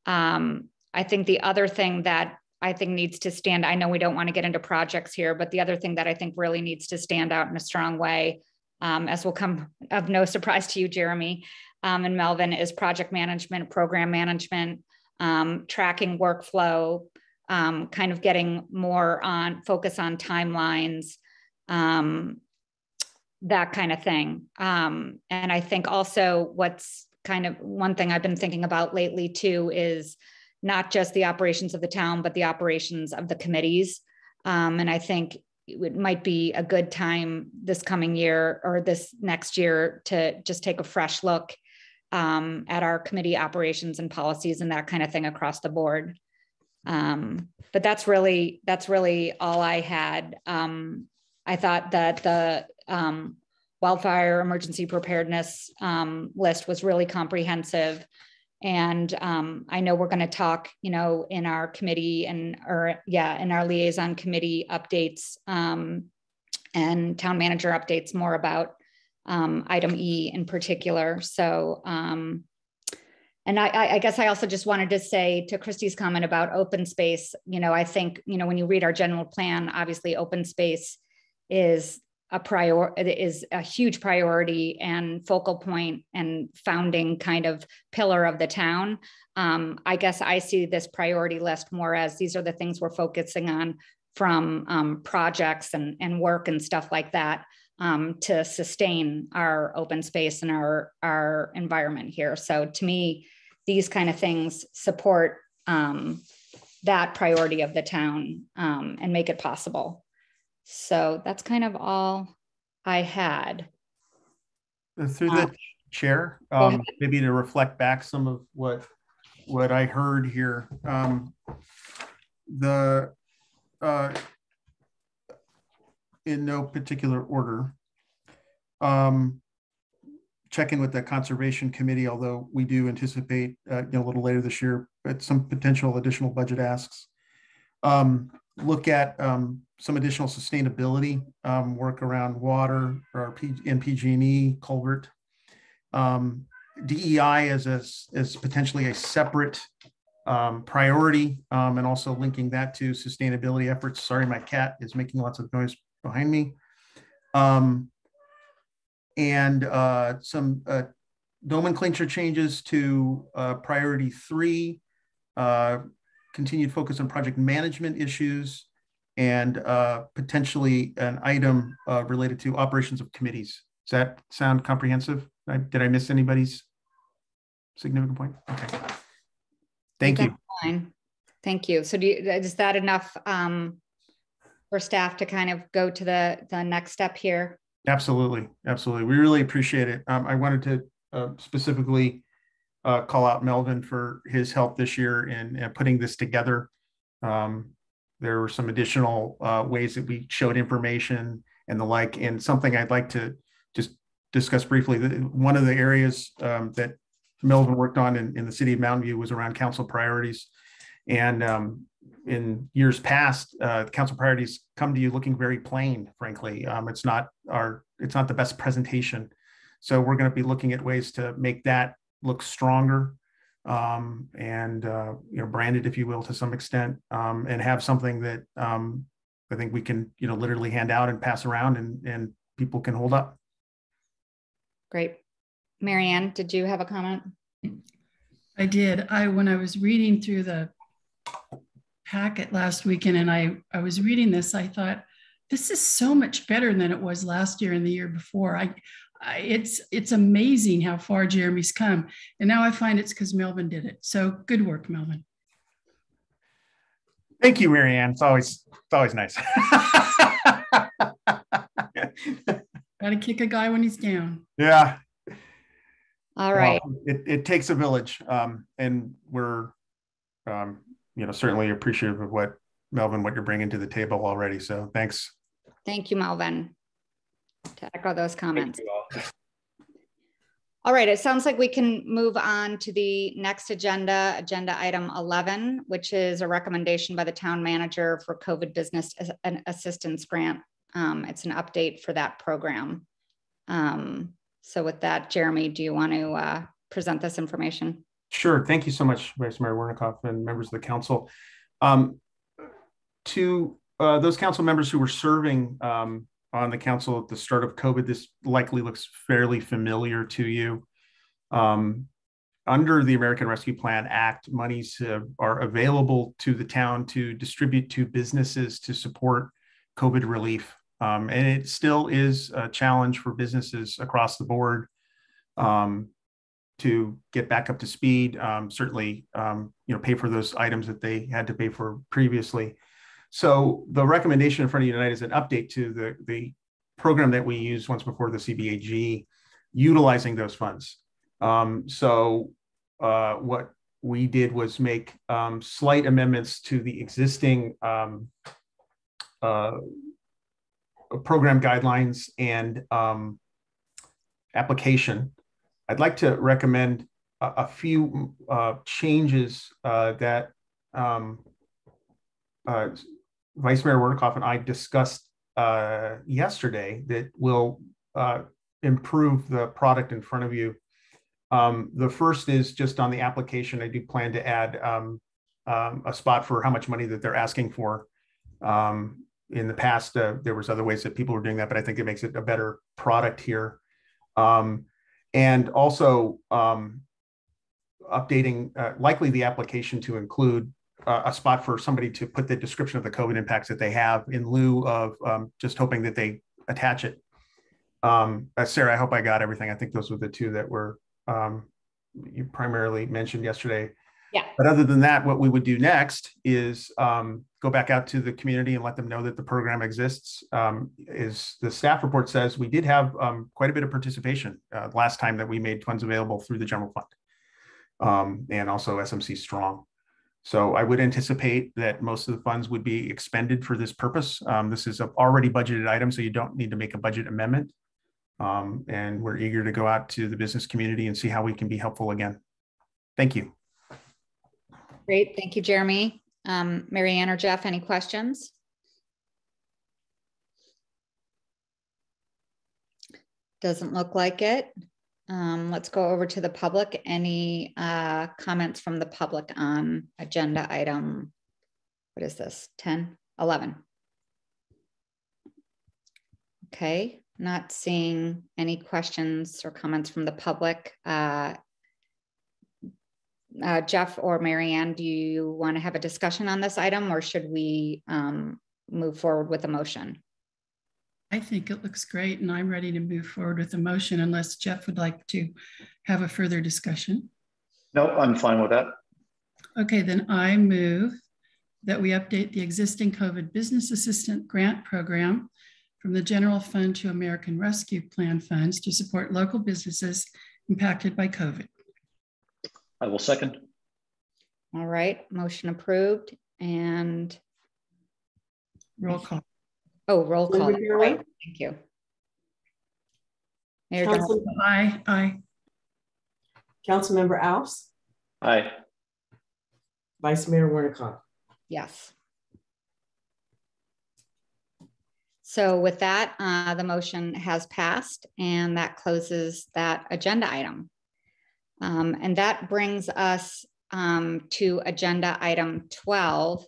[SPEAKER 1] I think the other thing that I think needs to stand, I know we don't want to get into projects here, but the other thing that I think really needs to stand out in a strong way, as will come of no surprise to you, Jeremy and Melvin, is project management, program management, tracking workflow, kind of getting more on focus on timelines, that kind of thing. And I think also what's kind of one thing I've been thinking about lately too is not just the operations of the town, but the operations of the committees. And I think it might be a good time this coming year or this next year to just take a fresh look at our committee operations and policies and that kind of thing across the board. But that's really all I had. I thought that the wildfire emergency preparedness list was really comprehensive. And I know we're going to talk, you know, in our committee in our liaison committee updates and town manager updates more about item E in particular. So, and I guess I also just wanted to say to Christy's comment about open space, you know, I think, you know, when you read our general plan, obviously open space is a huge priority and focal point and founding kind of pillar of the town. I guess I see this priority list more as these are the things we're focusing on from projects and work and stuff like that to sustain our open space and our environment here. So to me, these kind of things support that priority of the town and make it possible. So that's kind of all I had.
[SPEAKER 8] Through the chair, maybe to reflect back some of what I heard here. In no particular order, check in with the conservation committee, although we do anticipate a little later this year, but some potential additional budget asks. Look at some additional sustainability work around water or PG&E culvert. DEI as potentially a separate priority, and also linking that to sustainability efforts. Sorry, my cat is making lots of noise behind me. And some nomenclature changes to priority 3, continued focus on project management issues, and potentially an item related to operations of committees. Does that sound comprehensive? Did I miss anybody's significant point? Okay. Thank you.
[SPEAKER 1] Fine. Thank you. So is that enough for staff to kind of go to the next step here?
[SPEAKER 8] Absolutely. Absolutely. We really appreciate it. I wanted to specifically call out Melvin for his help this year in putting this together. There were some additional ways that we showed information and the like, and something I'd like to just discuss briefly. One of the areas that Melvin worked on in the city of Mountain View was around council priorities. And in years past, council priorities come to you looking very plain, frankly. It's not the best presentation. So we're going to be looking at ways to make that look stronger and branded, if you will, to some extent, and have something that I think we can literally hand out and pass around and people can hold up.
[SPEAKER 1] Great. Marianne, did you have a comment?
[SPEAKER 9] I did. When I was reading through the packet last weekend and I was reading this, I thought, this is so much better than it was last year and the year before. It's amazing how far Jeremy's come. And now I find it's because Melvin did it. So good work, Melvin.
[SPEAKER 8] Thank you, Marianne. It's always nice.
[SPEAKER 9] Got to kick a guy when he's down.
[SPEAKER 8] Yeah.
[SPEAKER 1] All right.
[SPEAKER 8] Well, it takes a village, and we're certainly appreciative of what Melvin, what you're bringing to the table already. So thanks.
[SPEAKER 1] Thank you, Melvin. to echo those comments.
[SPEAKER 12] Thank you all.
[SPEAKER 1] All right, it sounds like we can move on to the next agenda item 11, which is a recommendation by the town manager for COVID business assistance grant. It's an update for that program. So with that, Jeremy, do you want to present this information?
[SPEAKER 8] Sure. Thank you so much, Vice Mayor Wernikoff and members of the council. To those council members who were serving on the council at the start of COVID, this likely looks fairly familiar to you. Under the American Rescue Plan Act, monies are available to the town to distribute to businesses to support COVID relief. And it still is a challenge for businesses across the board to get back up to speed, certainly pay for those items that they had to pay for previously. So the recommendation in front of you tonight is an update to the program that we used once before, the CBAG, utilizing those funds. So what we did was make slight amendments to the existing program guidelines and application. I'd like to recommend a few changes that Vice Mayor Wernikoff and I discussed yesterday that will improve the product in front of you. The first is just on the application. I do plan to add a spot for how much money that they're asking for. In the past, there was other ways that people were doing that, but I think it makes it a better product here. And also updating likely the application to include a spot for somebody to put the description of the COVID impacts that they have in lieu of just hoping that they attach it. Sarah, I hope I got everything. I think those were the two that were you primarily mentioned yesterday.
[SPEAKER 1] Yeah.
[SPEAKER 8] But other than that, what we would do next is go back out to the community and let them know that the program exists. Is the staff report says we did have quite a bit of participation last time that we made funds available through the general fund and also SMC Strong. So I would anticipate that most of the funds would be expended for this purpose. This is an already budgeted item, so you don't need to make a budget amendment. And we're eager to go out to the business community and see how we can be helpful again. Thank you.
[SPEAKER 1] Great, thank you, Jeremy. Mary Ann or Jeff, any questions? Doesn't look like it. Let's go over to the public. Any comments from the public on agenda item, what is this, 10, 11? Okay, not seeing any questions or comments from the public. Jeff or Mary Ann, do you want to have a discussion on this item, or should we move forward with a motion?
[SPEAKER 9] I think it looks great, and I'm ready to move forward with the motion unless Jeff would like to have a further discussion.
[SPEAKER 10] No, I'm fine with that.
[SPEAKER 9] Okay, then I move that we update the existing COVID Business Assistant Grant Program from the General Fund to American Rescue Plan funds to support local businesses impacted by COVID.
[SPEAKER 10] I will second.
[SPEAKER 1] All right, motion approved, and
[SPEAKER 9] roll call.
[SPEAKER 1] Oh, roll call. Right. Thank you. Mayor Johnson.
[SPEAKER 9] Aye. Aye.
[SPEAKER 2] Councilmember Alves.
[SPEAKER 10] Aye.
[SPEAKER 2] Vice Mayor Wernikoff.
[SPEAKER 1] Yes. So with that, the motion has passed, and that closes that agenda item. And that brings us to agenda item 12.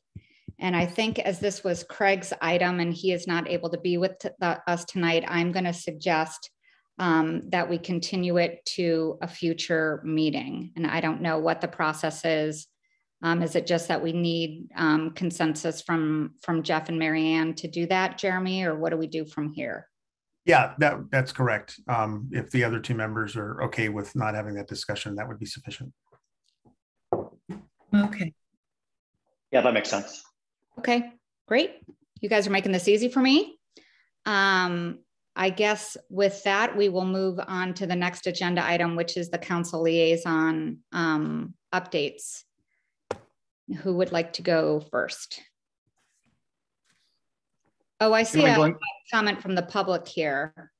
[SPEAKER 1] And I think as this was Craig's item and he is not able to be with us tonight, I'm going to suggest that we continue it to a future meeting. And I don't know what the process is. Is it just that we need consensus from Jeff and Mary Ann to do that, Jeremy, or what do we do from here?
[SPEAKER 8] Yeah, that's correct. If the other two members are okay with not having that discussion, that would be sufficient.
[SPEAKER 9] Okay.
[SPEAKER 10] Yeah, that makes sense.
[SPEAKER 1] Okay, great. You guys are making this easy for me. I guess with that, we will move on to the next agenda item, which is the council liaison updates. Who would like to go first? Oh, I see a comment from the public here.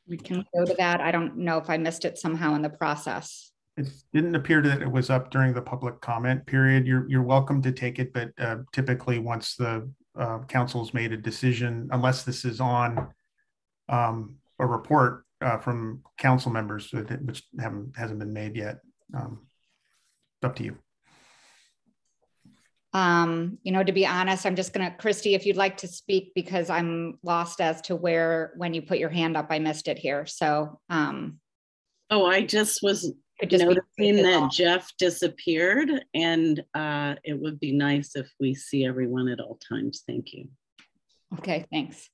[SPEAKER 1] We can go to that. I don't know if I missed it somehow in the process.
[SPEAKER 8] It didn't appear that it was up during the public comment period. You're welcome to take it, but typically once the council's made a decision, unless this is on a report from council members, which hasn't been made yet, it's up to you.
[SPEAKER 1] You know, to be honest, I'm just gonna, Christy, if you'd like to speak, because I'm lost as to when you put your hand up, I missed it here. So,
[SPEAKER 6] oh, I just was noticing that Jeff disappeared, and it would be nice if we see everyone at all times. Thank you.
[SPEAKER 1] Okay, thanks.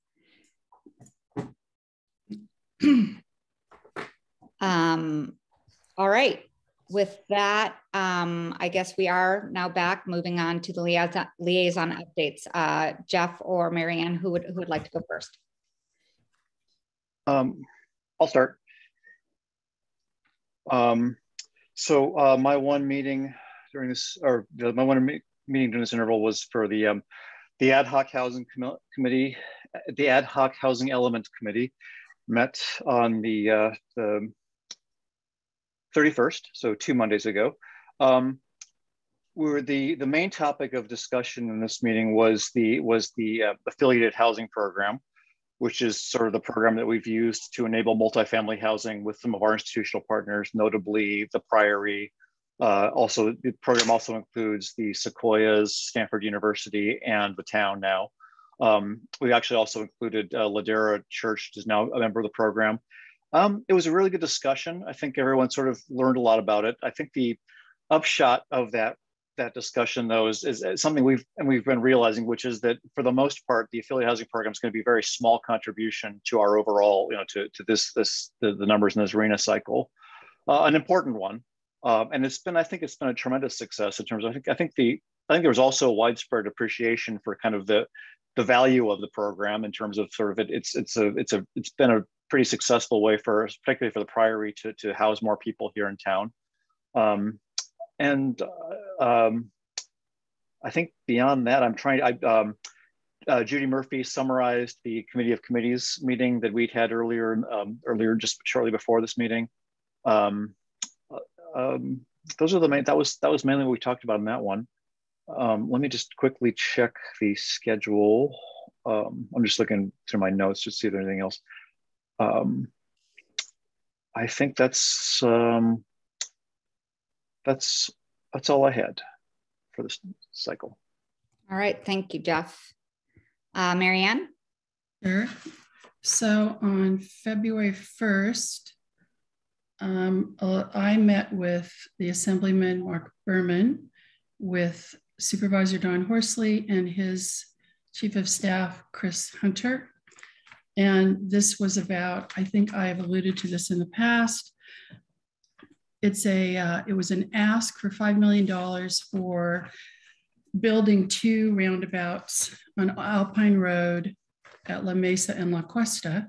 [SPEAKER 1] All right. With that, I guess we are now back, moving on to the liaison updates. Jeff or Marianne, who would like to go first?
[SPEAKER 10] I'll start. My one meeting during this, or my one meeting during this interval was for the ad hoc housing committee. The ad hoc housing element committee met on the 31st, so 2 Mondays ago. The main topic of discussion in this meeting was the affiliated housing program, which is sort of the program that we've used to enable multifamily housing with some of our institutional partners, notably the Priory. Also, the program also includes the Sequoias, Stanford University, and the town now. We actually also included Ladera Church, which is now a member of the program. It was a really good discussion. I think everyone sort of learned a lot about it. I think the upshot of that discussion, though, is something we've been realizing, which is that for the most part, the affiliate housing program is going to be a very small contribution to our overall, to the numbers in this RENA cycle, an important one, and I think it's been a tremendous success in terms of. I think there was also widespread appreciation for kind of the value of the program in terms of sort of it's been a pretty successful way particularly for the Priory to house more people here in town. I think beyond that, Judy Murphy summarized the Committee of Committees meeting that we'd had earlier just shortly before this meeting. Those are the main, that was mainly what we talked about in that one. Let me just quickly check the schedule. I'm just looking through my notes just to see if there's anything else. I think that's all I had for this cycle.
[SPEAKER 1] All right, thank you, Jeff. Marianne?
[SPEAKER 9] Sure. So on February 1st, I met with the Assemblyman Mark Berman, with Supervisor Don Horsley and his Chief of Staff, Chris Hunter. And this was about, I think I have alluded to this in the past. It was an ask for $5 million for building 2 roundabouts on Alpine Road at La Mesa and La Cuesta.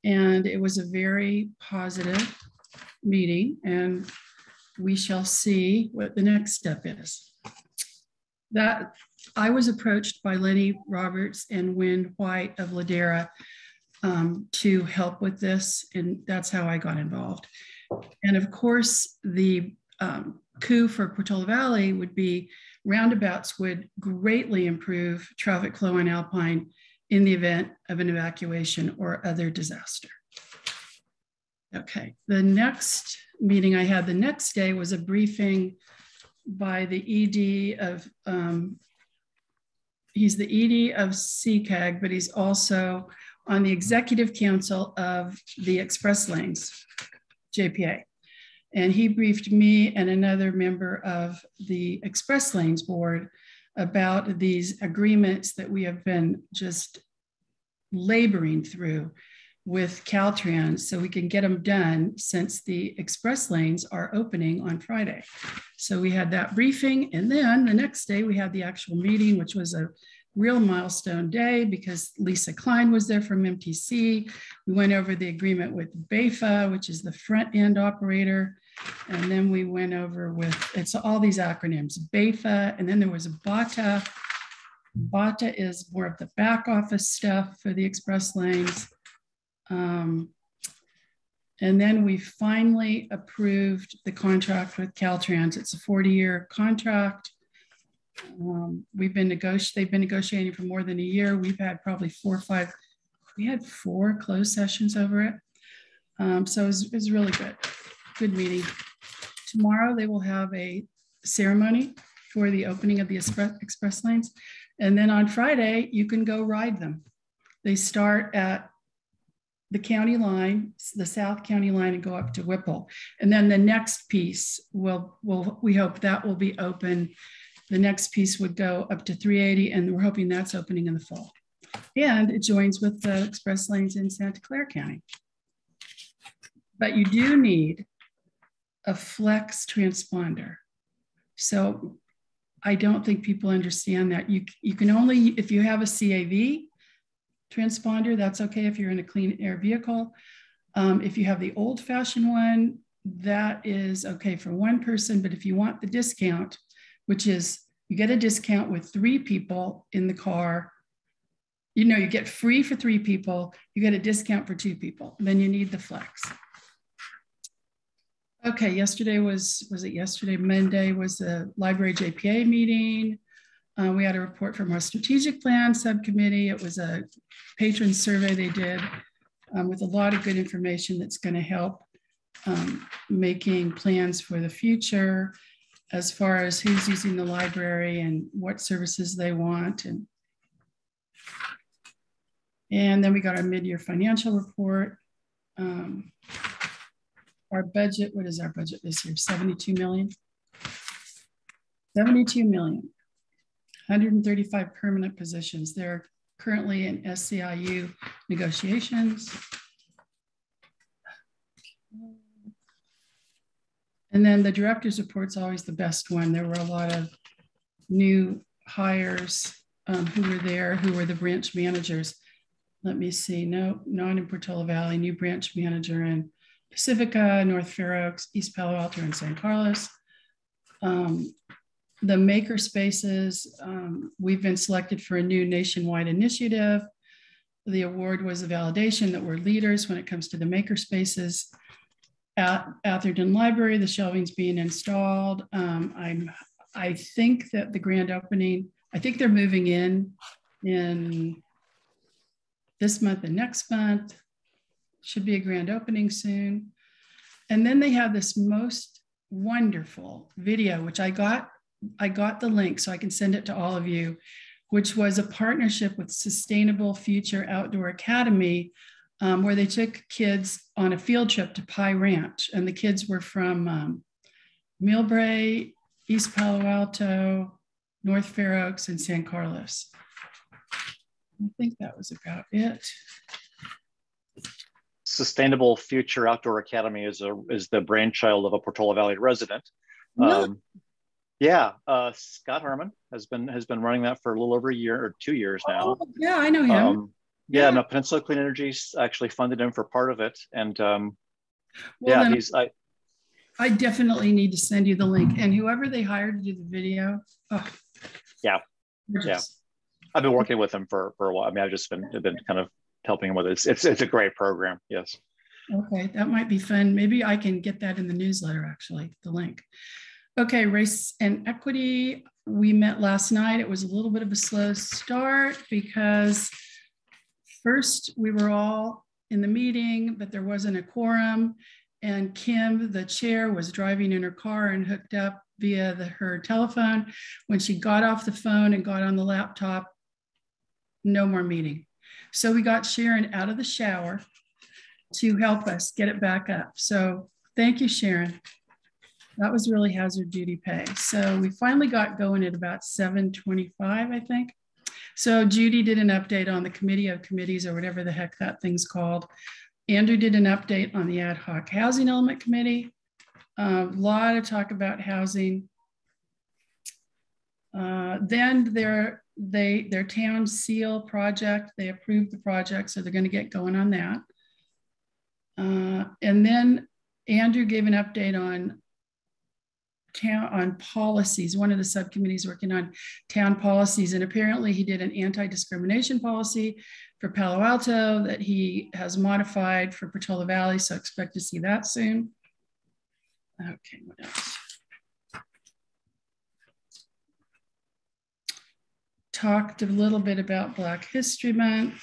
[SPEAKER 9] And it was a very positive meeting, and we shall see what the next step is. That I was approached by Lenny Roberts and Wynn White of Ladera to help with this, and that's how I got involved. And of course, the coup for Portola Valley would be roundabouts would greatly improve traffic flow on Alpine in the event of an evacuation or other disaster. Okay, the next meeting I had the next day was a briefing by the ED of, he's the ED of CCAG, but he's also on the executive council of the Express Lanes, JPA. And he briefed me and another member of the Express Lanes board about these agreements that we have been just laboring through with Caltrans so we can get them done since the express lanes are opening on Friday. So we had that briefing, and then the next day we had the actual meeting, which was a real milestone day because Lisa Klein was there from MTC. We went over the agreement with BAFA, which is the front end operator. And then we went over with, it's all these acronyms, BAFA, and then there was a BATA. BATA is more of the back office stuff for the express lanes. And then we finally approved the contract with Caltrans. It's a 40-year contract. They've been negotiating for more than a year. We've had probably 4 or 5, we had 4 closed sessions over it. So it was really good meeting. Tomorrow they will have a ceremony for the opening of the express lanes. And then on Friday, you can go ride them. They start at the county line, the South County line, and go up to Whipple. And then the next piece we hope that will be open. The next piece would go up to 380, and we're hoping that's opening in the fall. And it joins with the express lanes in Santa Clara County. But you do need a flex transponder. So I don't think people understand that. You can only, if you have a CAV transponder, that's okay if you're in a clean air vehicle. If you have the old fashioned one, that is okay for 1 person. But if you want the discount, which is you get a discount with 3 people in the car, you get free for 3 people, you get a discount for 2 people, then you need the flex. Okay, yesterday was it yesterday? Monday was the library JPA meeting. We had a report from our strategic plan subcommittee. It was a patron survey they did with a lot of good information that's going to help making plans for the future as far as who's using the library and what services they want. And then we got our mid-year financial report. Our budget, what is our budget this year? 72 million. 72 million. 135 permanent positions. They're currently in SCIU negotiations. And then the director's report's always the best one. There were a lot of new hires who were there, who were the branch managers. Let me see, no, not in Portola Valley, new branch manager in Pacifica, North Fair Oaks, East Palo Alto, and San Carlos. The maker spaces, we've been selected for a new nationwide initiative. The award was a validation that we're leaders when it comes to the maker spaces. At Atherton Library, the shelving's being installed. I think that the grand opening, I think they're moving in this month and next month. Should be a grand opening soon. And then they have this most wonderful video, which I got the link so I can send it to all of you, which was a partnership with Sustainable Future Outdoor Academy, where they took kids on a field trip to Pie Ranch. And the kids were from Millbrae, East Palo Alto, North Fair Oaks, and San Carlos. I think that was about it.
[SPEAKER 10] Sustainable Future Outdoor Academy is the brainchild of a Portola Valley resident. Yeah, Scott Herman has been running that for a little over a year or 2 years now.
[SPEAKER 9] Oh, yeah, I know him.
[SPEAKER 10] Yeah, no, Peninsula Clean Energy's actually funded him for part of it, and
[SPEAKER 9] well,
[SPEAKER 10] yeah,
[SPEAKER 9] I definitely need to send you the link. And whoever they hired to do the video,
[SPEAKER 10] yeah, I've been working with him for a while. I mean, I've just been kind of helping him with it. It's a great program. Yes.
[SPEAKER 9] Okay, that might be fun. Maybe I can get that in the newsletter, actually, the link. Okay, race and equity. We met last night. It was a little bit of a slow start because first we were all in the meeting, but there wasn't a quorum. And Kim, the chair, was driving in her car and hooked up via her telephone. When she got off the phone and got on the laptop, no more meeting. So we got Sharon out of the shower to help us get it back up. So thank you, Sharon. That was really hazard duty pay. So we finally got going at about 7:25, I think. So Judy did an update on the committee of committees, or whatever the heck that thing's called. Andrew did an update on the ad hoc housing element committee. A lot of talk about housing. Then their town seal project, they approved the project, so they're going to get going on that. And then Andrew gave an update on on policies, one of the subcommittees working on town policies. And apparently he did an anti-discrimination policy for Palo Alto that he has modified for Portola Valley. So expect to see that soon. Okay, what else? Talked a little bit about Black History Month.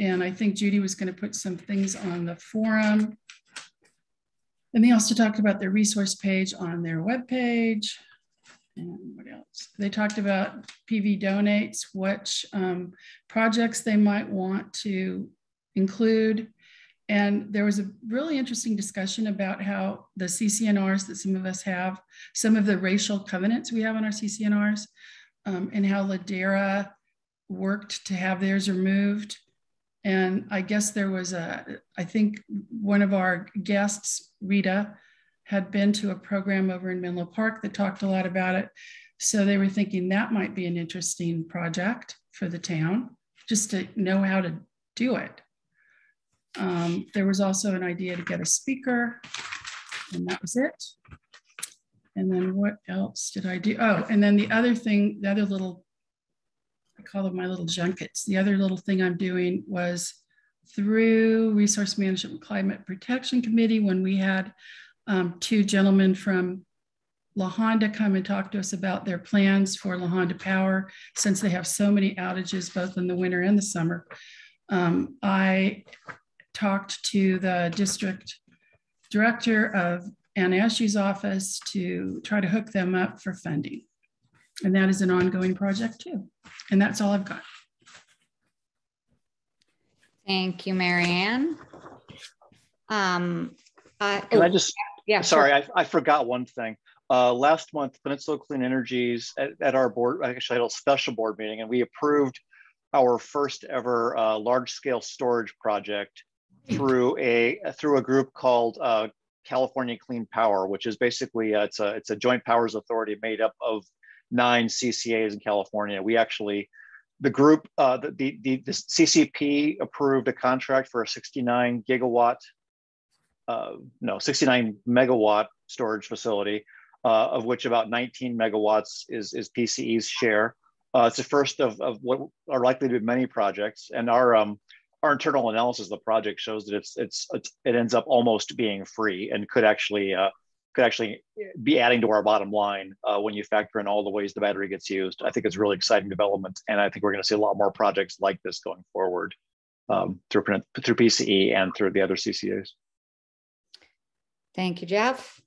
[SPEAKER 9] And I think Judy was going to put some things on the forum. And they also talked about their resource page on their webpage. And what else? They talked about PV donates, which projects they might want to include. And there was a really interesting discussion about how the CCNRs that some of us have, some of the racial covenants we have on our CCNRs, and how Ladera worked to have theirs removed. And I guess there was I think one of our guests, Rita, had been to a program over in Menlo Park that talked a lot about it. So they were thinking that might be an interesting project for the town, just to know how to do it. There was also an idea to get a speaker, and that was it. And then what else did I do? Oh, and then the other thing, the other little, I call them my little junkets. The other little thing I'm doing was through Resource Management and Climate Protection Committee, when we had two gentlemen from La Honda come and talk to us about their plans for La Honda Power, since they have so many outages, both in the winter and the summer. I talked to the district director of Ann Ashey's office to try to hook them up for funding. And that is an ongoing project too. And that's all I've got.
[SPEAKER 1] Thank you, Marianne.
[SPEAKER 10] Can I just,
[SPEAKER 1] yeah,
[SPEAKER 10] sorry,
[SPEAKER 1] sure.
[SPEAKER 10] I forgot one thing. Last month, Peninsula Clean Energies at our board, actually had a special board meeting, and we approved our first ever large scale storage project through a group called California Clean Power, which is basically, it's a joint powers authority made up of 9 CCAs in California. We actually, the group, the CCP approved a contract for a 69 megawatt storage facility, of which about 19 megawatts is PCE's share. It's the first of what are likely to be many projects, and our internal analysis of the project shows that it ends up almost being free and could actually be adding to our bottom line when you factor in all the ways the battery gets used. I think it's a really exciting development, and I think we're going to see a lot more projects like this going forward through PCE and through the other CCAs.
[SPEAKER 1] Thank you, Jeff.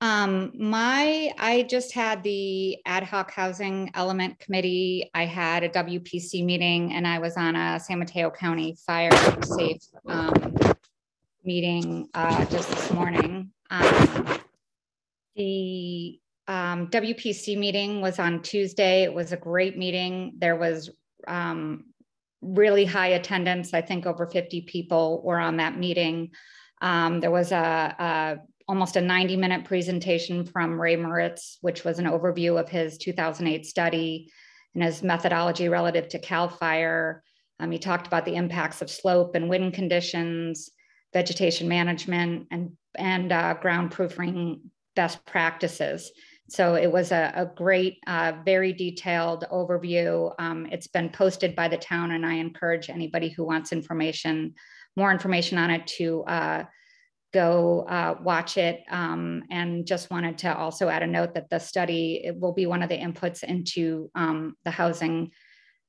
[SPEAKER 1] I just had the ad hoc housing element committee. I had a WPC meeting, and I was on a San Mateo County fire safe meeting just this morning. The WPC meeting was on Tuesday. It was a great meeting. There was really high attendance. I think over 50 people were on that meeting. There was almost a 90-minute presentation from Ray Moritz, which was an overview of his 2008 study and his methodology relative to CAL FIRE. He talked about the impacts of slope and wind conditions, vegetation management, and ground proofing best practices. So it was a great, very detailed overview. It's been posted by the town, and I encourage anybody who wants more information on it to go watch it. And just wanted to also add a note that the study, it will be one of the inputs into the housing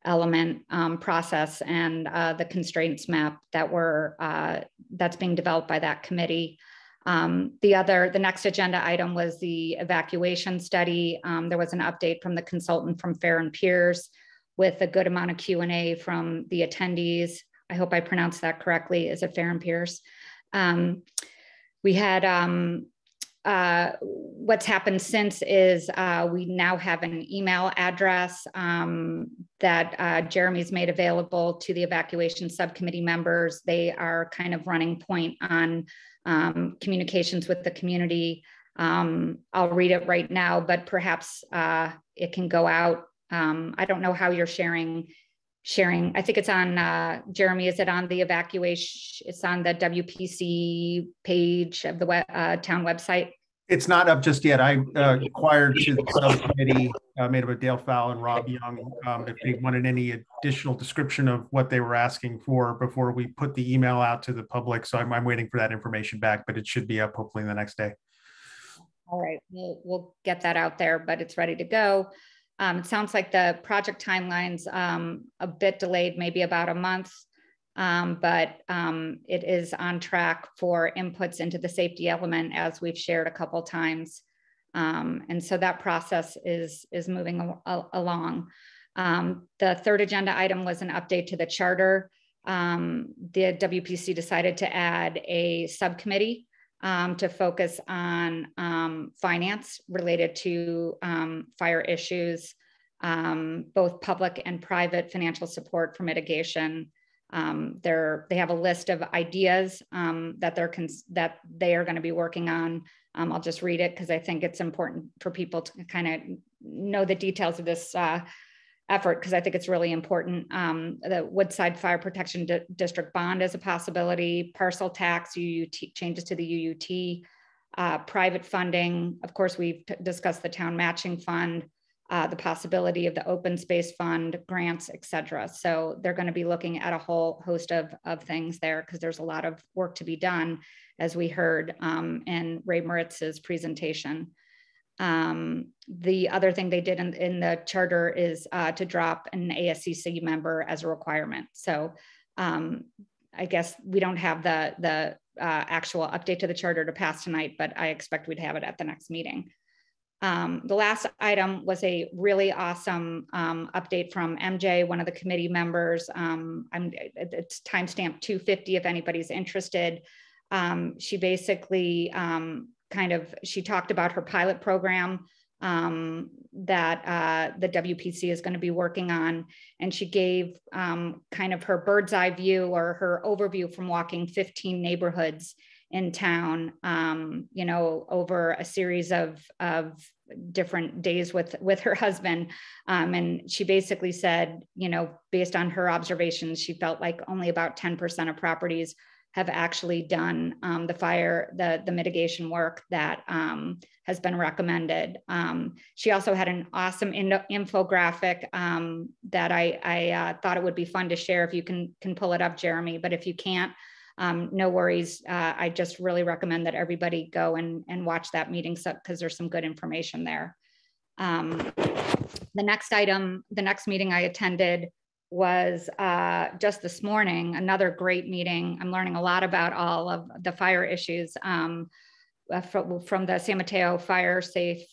[SPEAKER 1] element process and the constraints map that's being developed by that committee. The next agenda item was the evacuation study. There was an update from the consultant from Fair and Peers with a good amount of Q&A from the attendees. I hope I pronounced that correctly. Is it Fair and Peers? We had, what's happened since is we now have an email address that Jeremy's made available to the evacuation subcommittee members. They are kind of running point on communications with the community. I'll read it right now, but perhaps it can go out. I don't know how you're sharing sharing. I think it's on, Jeremy, is it on the evacuation? It's on the WPC page of the town website.
[SPEAKER 8] It's not up just yet. I inquired to the subcommittee made up of Dale Fowl and Rob Young if they wanted any additional description of what they were asking for before we put the email out to the public. So I'm waiting for that information back, but it should be up hopefully the next day.
[SPEAKER 1] All right, we'll get that out there, but it's ready to go. It sounds like the project timeline's a bit delayed, maybe about a month. But it is on track for inputs into the safety element, as we've shared a couple times. And so that process is moving along. The third agenda item was an update to the charter. The WPC decided to add a subcommittee to focus on finance related to fire issues, both public and private financial support for mitigation. They have a list of ideas that they are going to be working on. I'll just read it because I think it's important for people to kind of know the details of this effort, because I think it's really important. The Woodside Fire Protection District bond is a possibility, parcel tax, UUT, changes to the UUT, private funding. Of course, we've discussed the town matching fund, the possibility of the open space fund, grants, et cetera. So they're going to be looking at a whole host of things there, because there's a lot of work to be done, as we heard in Ray Moritz's presentation. The other thing they did in the charter is to drop an ASCC member as a requirement. So I guess we don't have the actual update to the charter to pass tonight, but I expect we'd have it at the next meeting. The last item was a really awesome update from MJ, one of the committee members. It's timestamp 250 if anybody's interested. She basically she talked about her pilot program that the WPC is going to be working on. And she gave kind of her bird's eye view, or her overview from walking 15 neighborhoods in town, over a series of different days with her husband. And she basically said, based on her observations, she felt like only about 10% of properties have actually done the mitigation work that has been recommended. She also had an awesome infographic that I thought it would be fun to share if you can pull it up, Jeremy, but if you can't, no worries. I just really recommend that everybody go and watch that meeting, because there's some good information there. The next meeting I attended was just this morning, another great meeting. I'm learning a lot about all of the fire issues from the San Mateo Fire Safe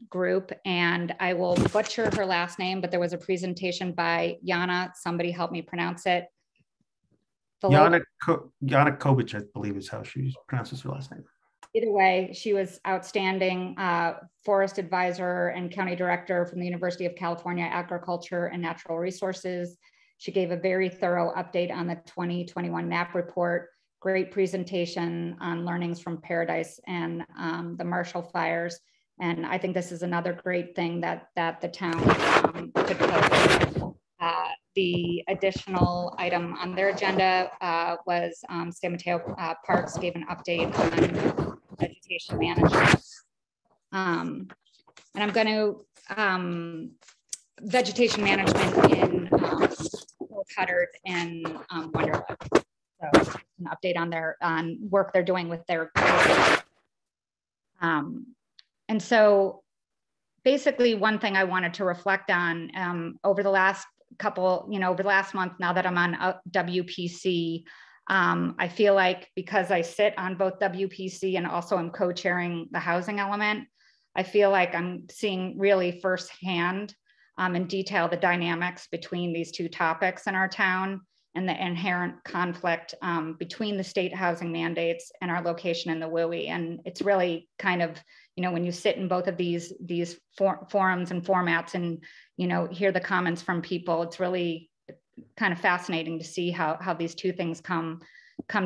[SPEAKER 1] group. And I will butcher her last name, but there was a presentation by Yana, somebody help me pronounce it.
[SPEAKER 8] Yana Kovic, I believe is how she pronounces her last name.
[SPEAKER 1] Either way, she was outstanding. Forest advisor and county director from the University of California, Agriculture and Natural Resources. She gave a very thorough update on the 2021 MAP report. Great presentation on learnings from Paradise and the Marshall fires. And I think this is another great thing that the town could put. The additional item on their agenda was San Mateo Parks gave an update on vegetation management. And I'm going to vegetation management in Huddard and Wonderland. So an update on work they're doing with their and so basically one thing I wanted to reflect on over the last over the last month, now that I'm on WPC, I feel like because I sit on both WPC and also I'm co-chairing the housing element, I feel like I'm seeing really firsthand in detail the dynamics between these two topics in our town and the inherent conflict between the state housing mandates and our location in the WUI. And it's really kind of, when you sit in both of these forums and formats and, hear the comments from people, it's really kind of fascinating to see how these two things come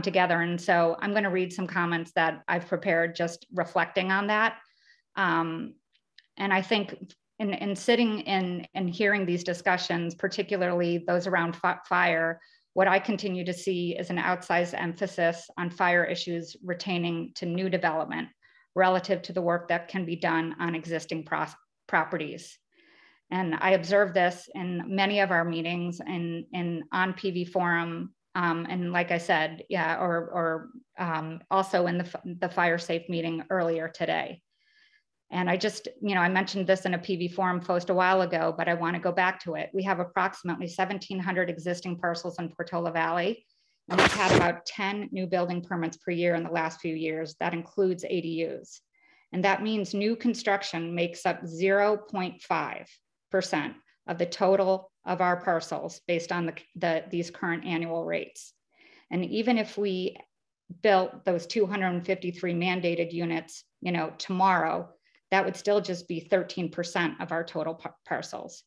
[SPEAKER 1] together. And so I'm going to read some comments that I've prepared just reflecting on that. And I think in sitting and hearing these discussions, particularly those around fire, what I continue to see is an outsized emphasis on fire issues retaining to new development relative to the work that can be done on existing properties. And I observed this in many of our meetings and on PV Forum, and like I said, yeah, or also in the Fire Safe meeting earlier today. And I just, I mentioned this in a PV Forum post a while ago, but I want to go back to it. We have approximately 1,700 existing parcels in Portola Valley, and we've had about 10 new building permits per year in the last few years. That includes ADUs. And that means new construction makes up 0.5% of the total of our parcels based on these current annual rates. And even if we built those 253 mandated units, tomorrow, that would still just be 13% of our total parcels.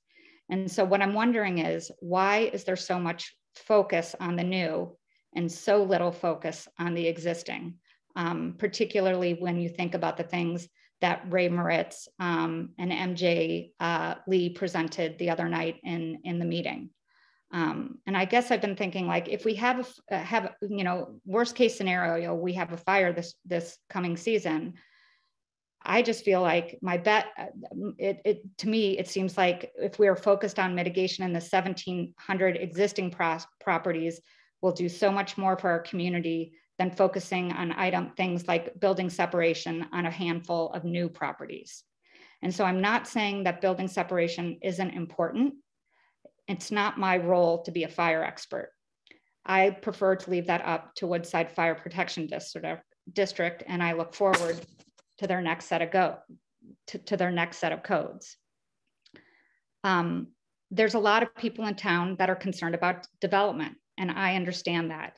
[SPEAKER 1] And so what I'm wondering is, why is there so much focus on the new and so little focus on the existing, particularly when you think about the things that Ray Moritz and MJ Lee presented the other night in the meeting. And I guess I've been thinking, like, if we have worst case scenario, we have a fire this coming season, I just feel like my bet, to me, it seems like if we are focused on mitigation in the 1,700 existing properties, we'll do so much more for our community than focusing on things like building separation on a handful of new properties. And so I'm not saying that building separation isn't important. It's not my role to be a fire expert. I prefer to leave that up to Woodside Fire Protection District, and I look forward to their next set of codes. There's a lot of people in town that are concerned about development, and I understand that.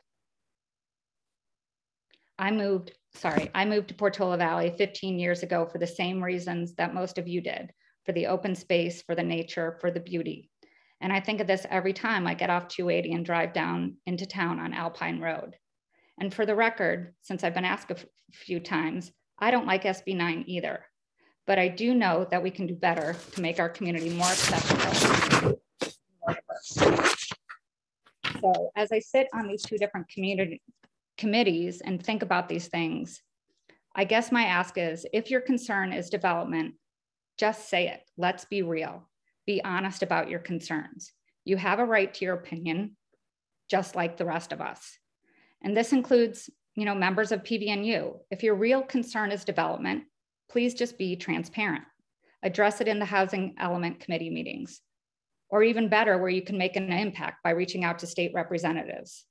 [SPEAKER 1] I moved to Portola Valley 15 years ago for the same reasons that most of you did, for the open space, for the nature, for the beauty. And I think of this every time I get off 280 and drive down into town on Alpine Road. And for the record, since I've been asked a few times, I don't like SB 9 either, but I do know that we can do better to make our community more accessible. So as I sit on these two different committees and think about these things, I guess my ask is, if your concern is development, just say it. Let's be real. Be honest about your concerns. You have a right to your opinion, just like the rest of us. And this includes, members of PVNU. If your real concern is development, please just be transparent. Address it in the Housing Element Committee meetings, or even better, where you can make an impact by reaching out to state representatives.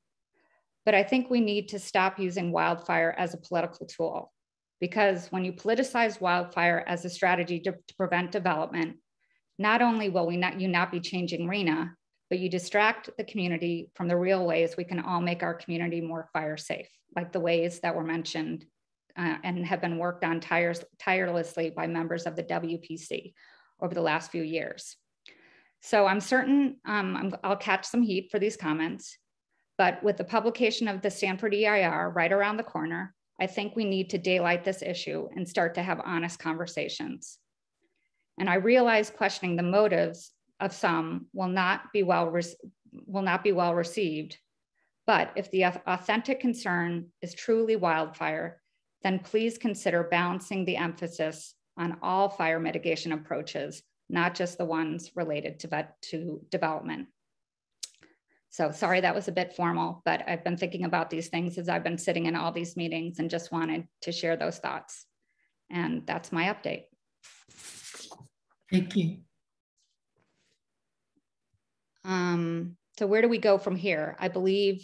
[SPEAKER 1] But I think we need to stop using wildfire as a political tool, because when you politicize wildfire as a strategy to prevent development, not only will you not be changing RENA, but you distract the community from the real ways we can all make our community more fire safe, like the ways that were mentioned and have been worked on tirelessly by members of the WPC over the last few years. So I'm certain I'll catch some heat for these comments, but with the publication of the Stanford EIR right around the corner, I think we need to daylight this issue and start to have honest conversations. And I realize questioning the motives of some will not be well received. But if the authentic concern is truly wildfire, then please consider balancing the emphasis on all fire mitigation approaches, not just the ones related to development. So sorry, that was a bit formal, but I've been thinking about these things as I've been sitting in all these meetings and just wanted to share those thoughts. And that's my update.
[SPEAKER 9] Thank you.
[SPEAKER 1] So where do we go from here? I believe,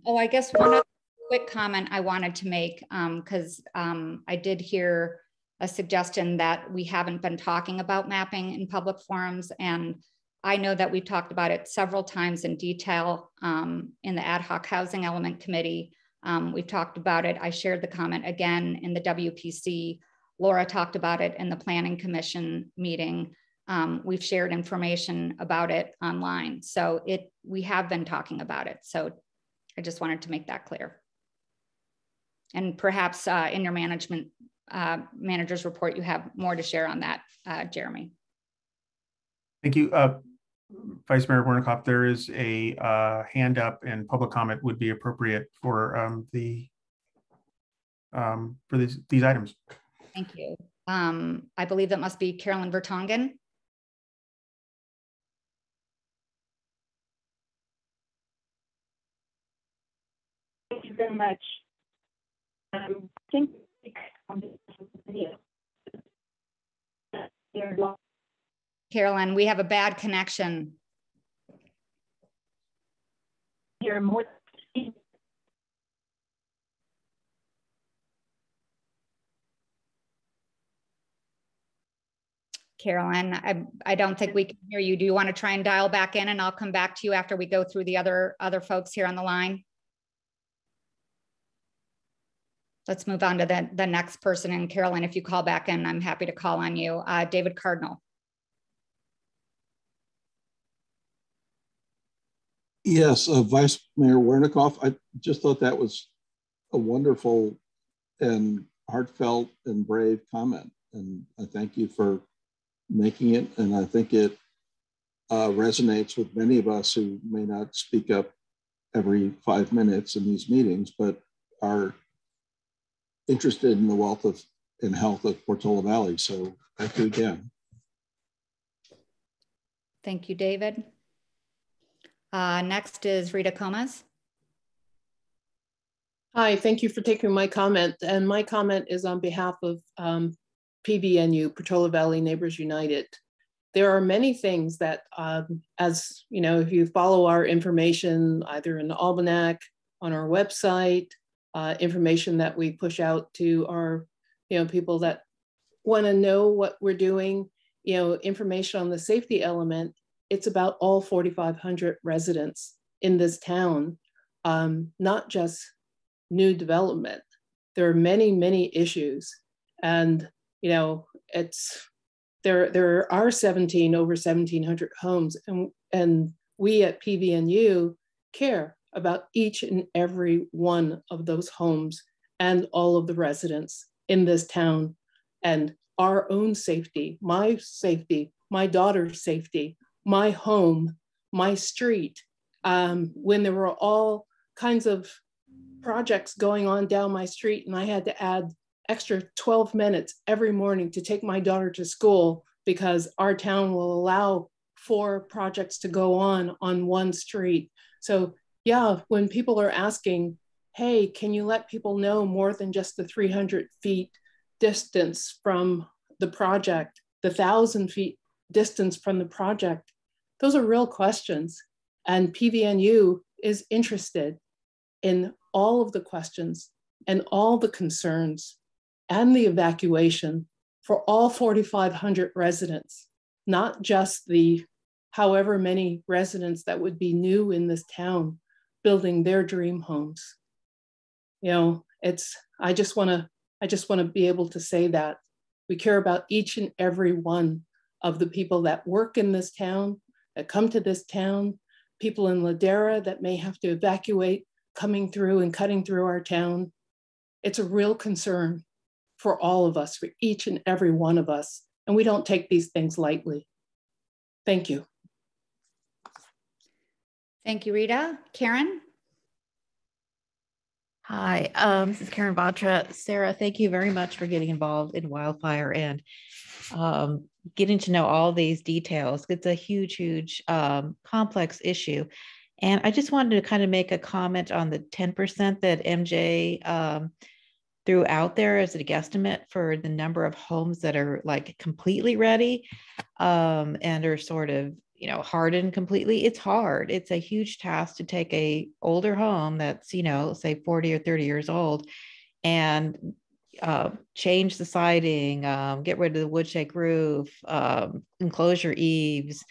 [SPEAKER 1] I guess one other quick comment I wanted to make, because I did hear a suggestion that we haven't been talking about mapping in public forums. And I know that we've talked about it several times in detail in the Ad Hoc Housing Element Committee. We've talked about it. I shared the comment again in the WPC. Laura talked about it in the Planning Commission meeting. We've shared information about it online. So we have been talking about it. So I just wanted to make that clear. And perhaps in your manager's report, you have more to share on that, Jeremy.
[SPEAKER 8] Thank you. Vice Mayor Wernicott, there is a hand up, and public comment would be appropriate for these items.
[SPEAKER 1] Thank you. I believe that must be Carolyn Vertonghen.
[SPEAKER 11] Thank you very much. Thank you.
[SPEAKER 1] Carolyn, we have a bad connection.
[SPEAKER 11] You're more.
[SPEAKER 1] Carolyn, I don't think we can hear you. Do you want to try and dial back in, and I'll come back to you after we go through the other folks here on the line? Let's move on to the next person. And Carolyn, if you call back in, I'm happy to call on you. David Cardinal.
[SPEAKER 3] Yes, Vice Mayor Wernicott, I just thought that was a wonderful and heartfelt and brave comment. And I thank you for making it. And I think it resonates with many of us who may not speak up every 5 minutes in these meetings, but are interested in the wealth and health of Portola Valley. So thank you again.
[SPEAKER 1] Thank you, David. Next is Rita Comas.
[SPEAKER 7] Hi, thank you for taking my comment. And my comment is on behalf of PVNU, Portola Valley Neighbors United. There are many things that, as you know, if you follow our information, either in the Almanac, on our website, information that we push out to our, people that want to know what we're doing, information on the safety element. It's about all 4,500 residents in this town, not just new development. There are many, many issues. And, there are over 1,700 homes. And we at PVNU care about each and every one of those homes and all of the residents in this town, and our own safety, my daughter's safety, my home, my street. When there were all kinds of projects going on down my street and I had to add extra 12 minutes every morning to take my daughter to school because our town will allow 4 projects to go on one street. So yeah, when people are asking, hey, can you let people know more than just the 300 feet distance from the project, the 1,000 feet distance from the project? Those are real questions. And PVNU is interested in all of the questions and all the concerns and the evacuation for all 4,500 residents, not just the however many residents that would be new in this town building their dream homes. I just want to be able to say that we care about each and every one of the people that work in this town, that come to this town, people in Ladera that may have to evacuate, coming through and cutting through our town. It's a real concern for all of us, for each and every one of us. And we don't take these things lightly. Thank you.
[SPEAKER 1] Thank you, Rita. Karen?
[SPEAKER 16] Hi, this is Karen Batra. Sarah, thank you very much for getting involved in Wildfire and getting to know all these details. It's a huge, complex issue. And I just wanted to kind of make a comment on the 10% that MJ threw out there as a guesstimate for the number of homes that are like completely ready and are sort of, hardened completely. It's hard. It's a huge task to take a older home that's, say 40 or 30 years old and change the siding, get rid of the wood shake roof, enclosure eaves,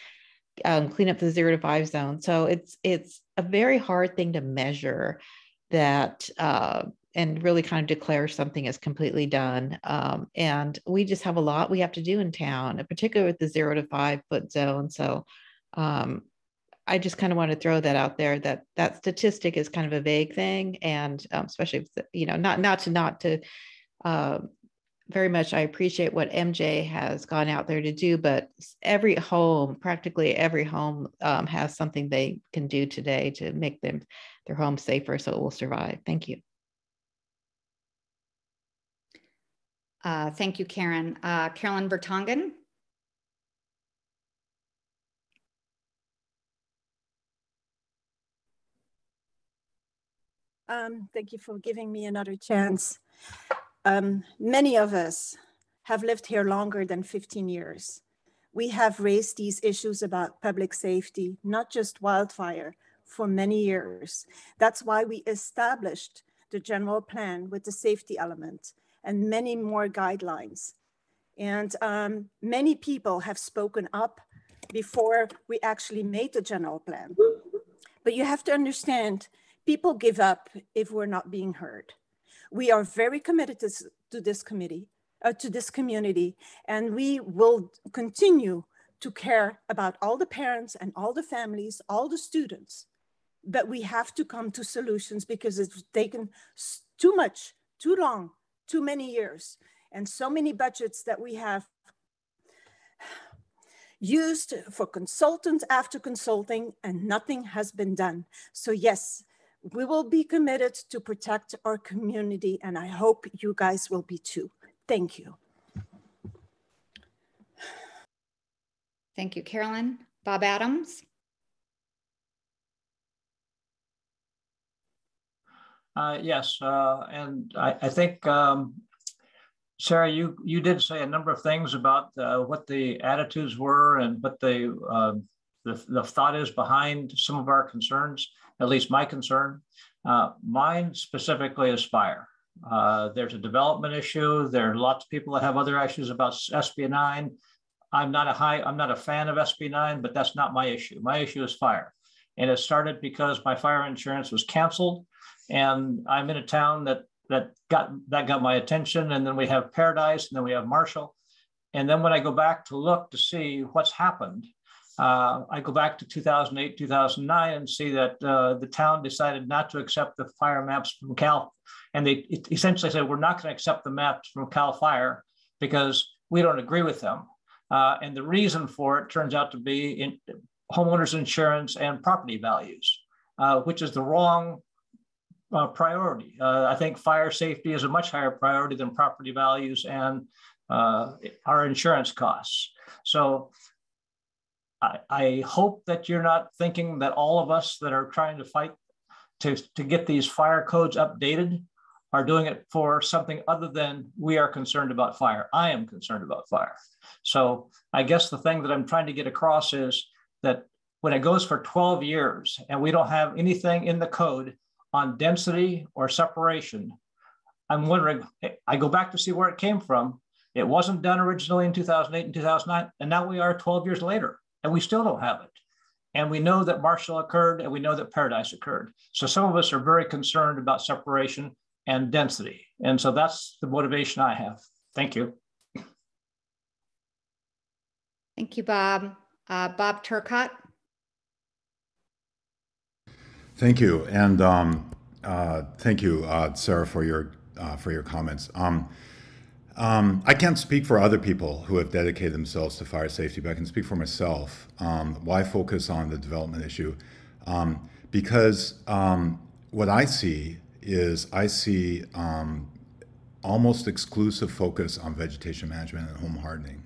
[SPEAKER 16] clean up the 0 to 5 zone. So it's a very hard thing to measure that and really kind of declare something as completely done. And we just have a lot we have to do in town, particularly with the 0 to 5 foot zone. So I just kind of want to throw that out there, that statistic is kind of a vague thing. And especially, if, not to very much. I appreciate what MJ has gone out there to do, but every home, practically every home has something they can do today to make their home safer so it will survive. Thank you.
[SPEAKER 1] Thank you, Karen. Carolyn Bertongen.
[SPEAKER 17] Thank you for giving me another chance. Many of us have lived here longer than 15 years. We have raised these issues about public safety, not just wildfire, for many years. That's why we established the general plan with the safety element and many more guidelines. And many people have spoken up before we actually made the general plan. But you have to understand, people give up if we're not being heard. We are very committed to this community, and we will continue to care about all the parents and all the families, all the students. But we have to come to solutions because it's taken too much, too long, too many years, and so many budgets that we have used for consultant after consulting, and nothing has been done. So yes, we will be committed to protect our community, and I hope you guys will be too. Thank you.
[SPEAKER 1] Thank you, Carolyn. Bob Adams.
[SPEAKER 18] Yes, and I think, Sarah, you did say a number of things about what the attitudes were and what the thought is behind some of our concerns, at least my concern. Mine specifically is fire. There's a development issue. There are lots of people that have other issues about SB 9. I'm not a fan of SB 9, but that's not my issue. My issue is fire. And it started because my fire insurance was canceled, and I'm in a town that got my attention. And then we have Paradise, and then we have Marshall. And then when I go back to look to see what's happened, I go back to 2008, 2009 and see that the town decided not to accept the fire maps from Cal. And they essentially said, we're not going to accept the maps from Cal Fire because we don't agree with them. And the reason for it turns out to be in homeowners insurance and property values, which is the wrong priority. I think fire safety is a much higher priority than property values and our insurance costs. So I hope that you're not thinking that all of us that are trying to fight to get these fire codes updated are doing it for something other than we are concerned about fire. I am concerned about fire. So I guess the thing that I'm trying to get across is that when it goes for 12 years and we don't have anything in the code on density or separation, I'm wondering, I go back to see where it came from. It wasn't done originally in 2008 and 2009, and now we are 12 years later, and we still don't have it. And we know that Marshall occurred, and we know that Paradise occurred. So some of us are very concerned about separation and density. And so that's the motivation I have. Thank you.
[SPEAKER 1] Thank you, Bob. Bob Turcott.
[SPEAKER 5] Thank you, and thank you, Sarah, for your comments. I can't speak for other people who have dedicated themselves to fire safety, but I can speak for myself. Why focus on the development issue? Because what I see is almost exclusive focus on vegetation management and home hardening,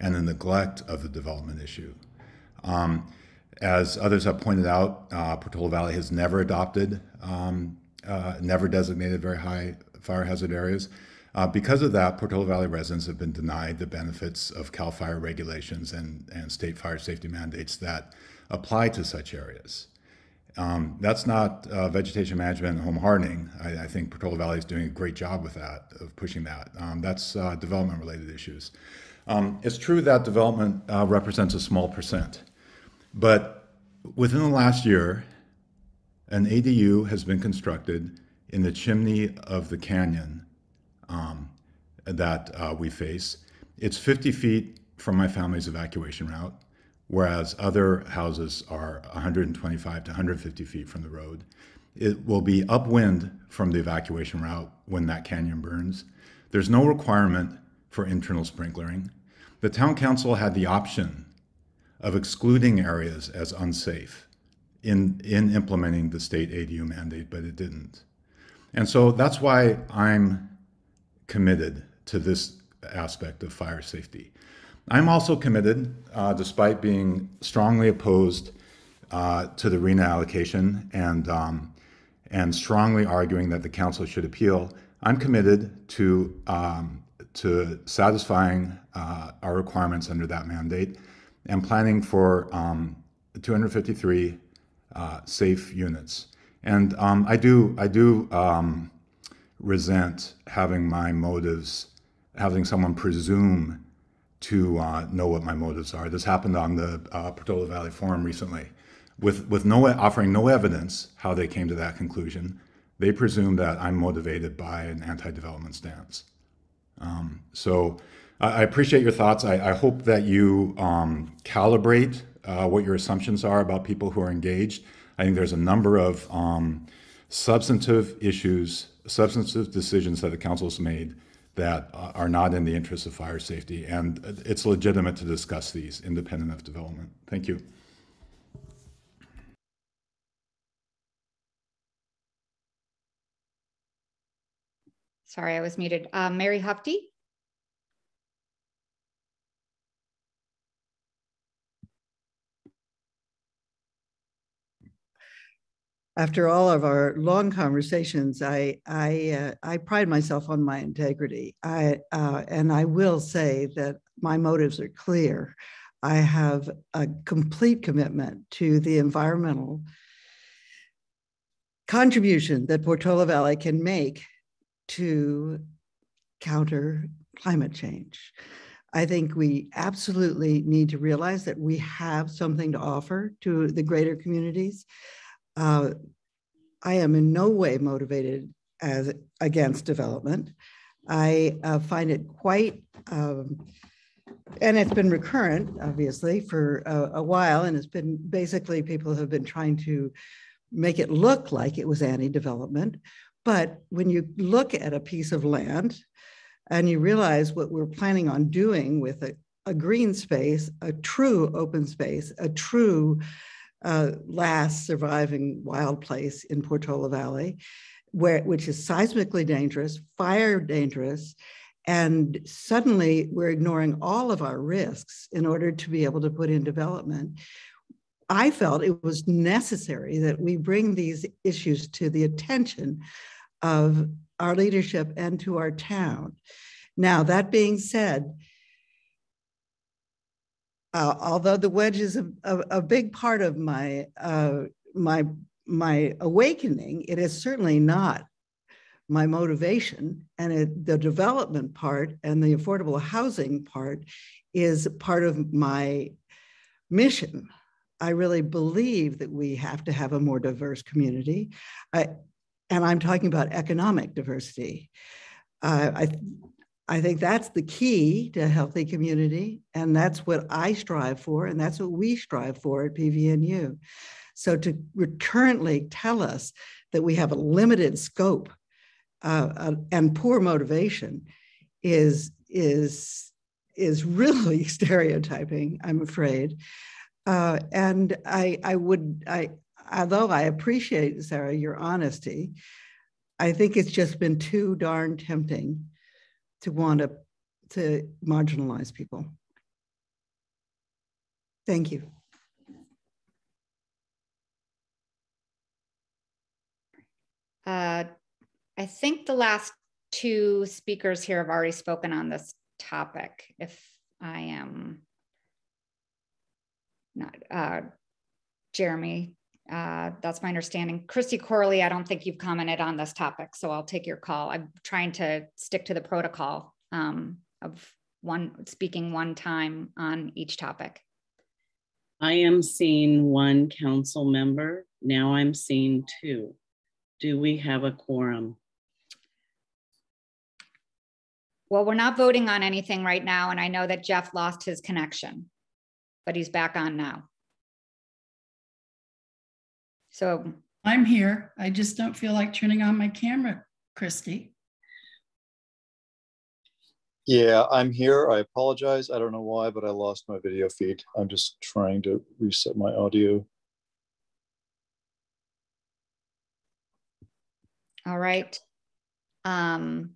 [SPEAKER 5] and the neglect of the development issue. As others have pointed out, Portola Valley has never adopted, never designated very high fire hazard areas. Because of that, Portola Valley residents have been denied the benefits of CAL FIRE regulations and state fire safety mandates that apply to such areas. That's not vegetation management and home hardening. I think Portola Valley is doing a great job with that, of pushing that. That's development-related issues. It's true that development represents a small percent, but within the last year, an ADU has been constructed in the chimney of the canyon that we face. It's 50 feet from my family's evacuation route, whereas other houses are 125 to 150 feet from the road. It will be upwind from the evacuation route when that canyon burns. There's no requirement for internal sprinklering. The town council had the option of excluding areas as unsafe in implementing the state ADU mandate, but it didn't. And so that's why I'm committed to this aspect of fire safety. I'm also committed, despite being strongly opposed to the RENA allocation and strongly arguing that the council should appeal, I'm committed to satisfying our requirements under that mandate and planning for 253 safe units. And I do resent having my motives, having someone presume to know what my motives are. This happened on the Portola Valley Forum recently, with offering no evidence how they came to that conclusion. They presume that I'm motivated by an anti-development stance. So I appreciate your thoughts. I hope that you calibrate what your assumptions are about people who are engaged. I think there's a number of substantive issues, substantive decisions that the council's made that are not in the interest of fire safety, and it's legitimate to discuss these independent of development. Thank you.
[SPEAKER 1] Sorry, I was muted. Mary Hufty.
[SPEAKER 14] After all of our long conversations, I pride myself on my integrity. And I will say that my motives are clear. I have a complete commitment to the environmental contribution that Portola Valley can make to counter climate change. I think we absolutely need to realize that we have something to offer to the greater communities. I am in no way motivated against development. I find it quite, and it's been recurrent, obviously, for a while, and it's been basically people have been trying to make it look like it was anti-development. But when you look at a piece of land and you realize what we're planning on doing with a green space, a true open space, a true last surviving wild place in Portola Valley, which is seismically dangerous, fire dangerous, and suddenly we're ignoring all of our risks in order to be able to put in development. I felt it was necessary that we bring these issues to the attention of our leadership and to our town. Now, that being said, although the wedge is a big part of my awakening, it is certainly not my motivation. And the development part and the affordable housing part is part of my mission. I really believe that we have to have a more diverse community. And I'm talking about economic diversity. I think that's the key to a healthy community, and that's what I strive for, and that's what we strive for at PVNU. So to recurrently tell us that we have a limited scope and poor motivation is really stereotyping, I'm afraid. And although I appreciate, Sarah, your honesty, I think it's just been too darn tempting to want to marginalize people. Thank you.
[SPEAKER 1] I think the last two speakers here have already spoken on this topic. If I am not, Jeremy, that's my understanding. Christy Corley, I don't think you've commented on this topic, so I'll take your call. I'm trying to stick to the protocol of speaking one time on each topic.
[SPEAKER 6] I am seeing one council member. Now I'm seeing two. Do we have a quorum?
[SPEAKER 1] Well, we're not voting on anything right now, and I know that Jeff lost his connection, but he's back on now. So
[SPEAKER 9] I'm here. I just don't feel like turning on my camera, Christy.
[SPEAKER 19] Yeah, I'm here. I apologize. I don't know why, but I lost my video feed. I'm just trying to reset my audio.
[SPEAKER 1] All right. I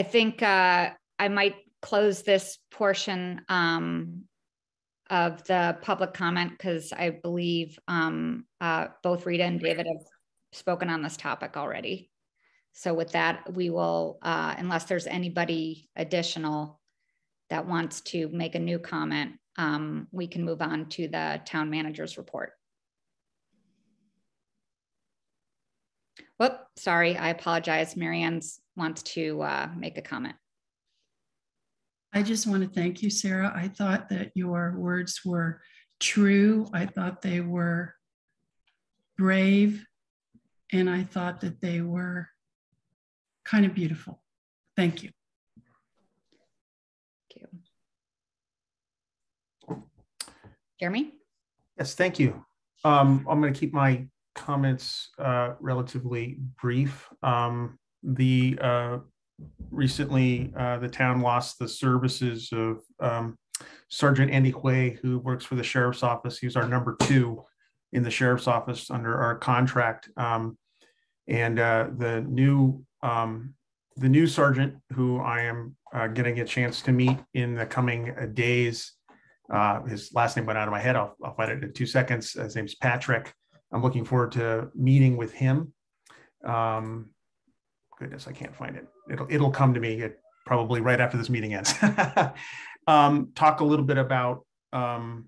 [SPEAKER 1] think I might close this portion of the public comment because I believe both Rita and David have spoken on this topic already. So with that, we will, unless there's anybody additional that wants to make a new comment, we can move on to the town manager's report. Whoop, sorry, I apologize. Marianne wants to make a comment.
[SPEAKER 9] I just want to thank you, Sarah. I thought that your words were true. I thought they were brave. And I thought that they were kind of beautiful. Thank you.
[SPEAKER 1] Thank you. Jeremy?
[SPEAKER 8] Yes, thank you. I'm going to keep my comments relatively brief. Recently, the town lost the services of Sergeant Andy Quay, who works for the sheriff's office. He's our number 2 in the sheriff's office under our contract. The new sergeant, who I am getting a chance to meet in the coming days, his last name went out of my head. I'll find it in 2 seconds. His name's Patrick. I'm looking forward to meeting with him. Goodness, I can't find it. It'll come to me probably right after this meeting ends. Talk a little bit about, Vice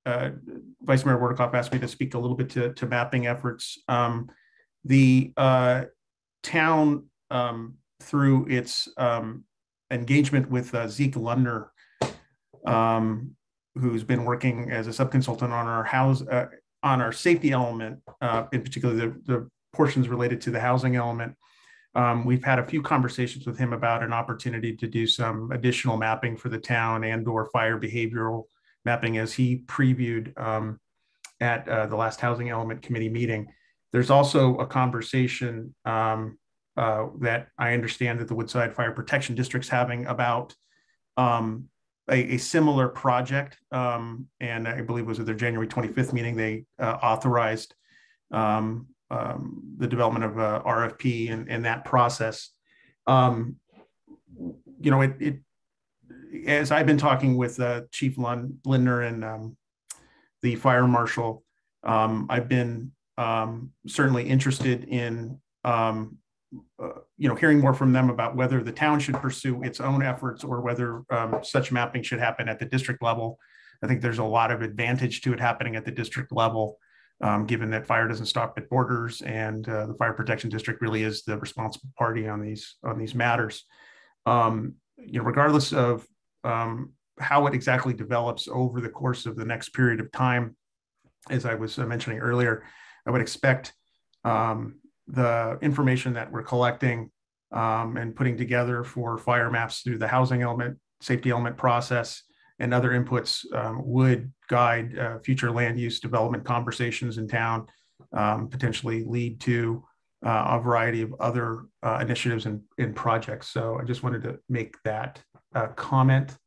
[SPEAKER 8] Mayor Wordikoff asked me to speak a little bit to mapping efforts. The town, through its engagement with Zeke Lundner, who's been working as a subconsultant on our safety element, in particular the portions related to the housing element. We've had a few conversations with him about an opportunity to do some additional mapping for the town and/or fire behavioral mapping, as he previewed at the last Housing Element Committee meeting. There's also a conversation that I understand that the Woodside Fire Protection District's having about a similar project. And I believe it was at their January 25th meeting, they authorized the development of a RFP and that process. As I've been talking with Chief Lindner and the fire marshal, I've been certainly interested in hearing more from them about whether the town should pursue its own efforts or whether such mapping should happen at the district level. I think there's a lot of advantage to it happening at the district level, given that fire doesn't stop at borders, and the Fire Protection District really is the responsible party on these matters. Regardless of how it exactly develops over the course of the next period of time, as I was mentioning earlier, I would expect the information that we're collecting and putting together for fire maps through the housing element, safety element process, and other inputs would guide future land use development conversations in town, potentially lead to a variety of other initiatives and projects. So I just wanted to make that comment.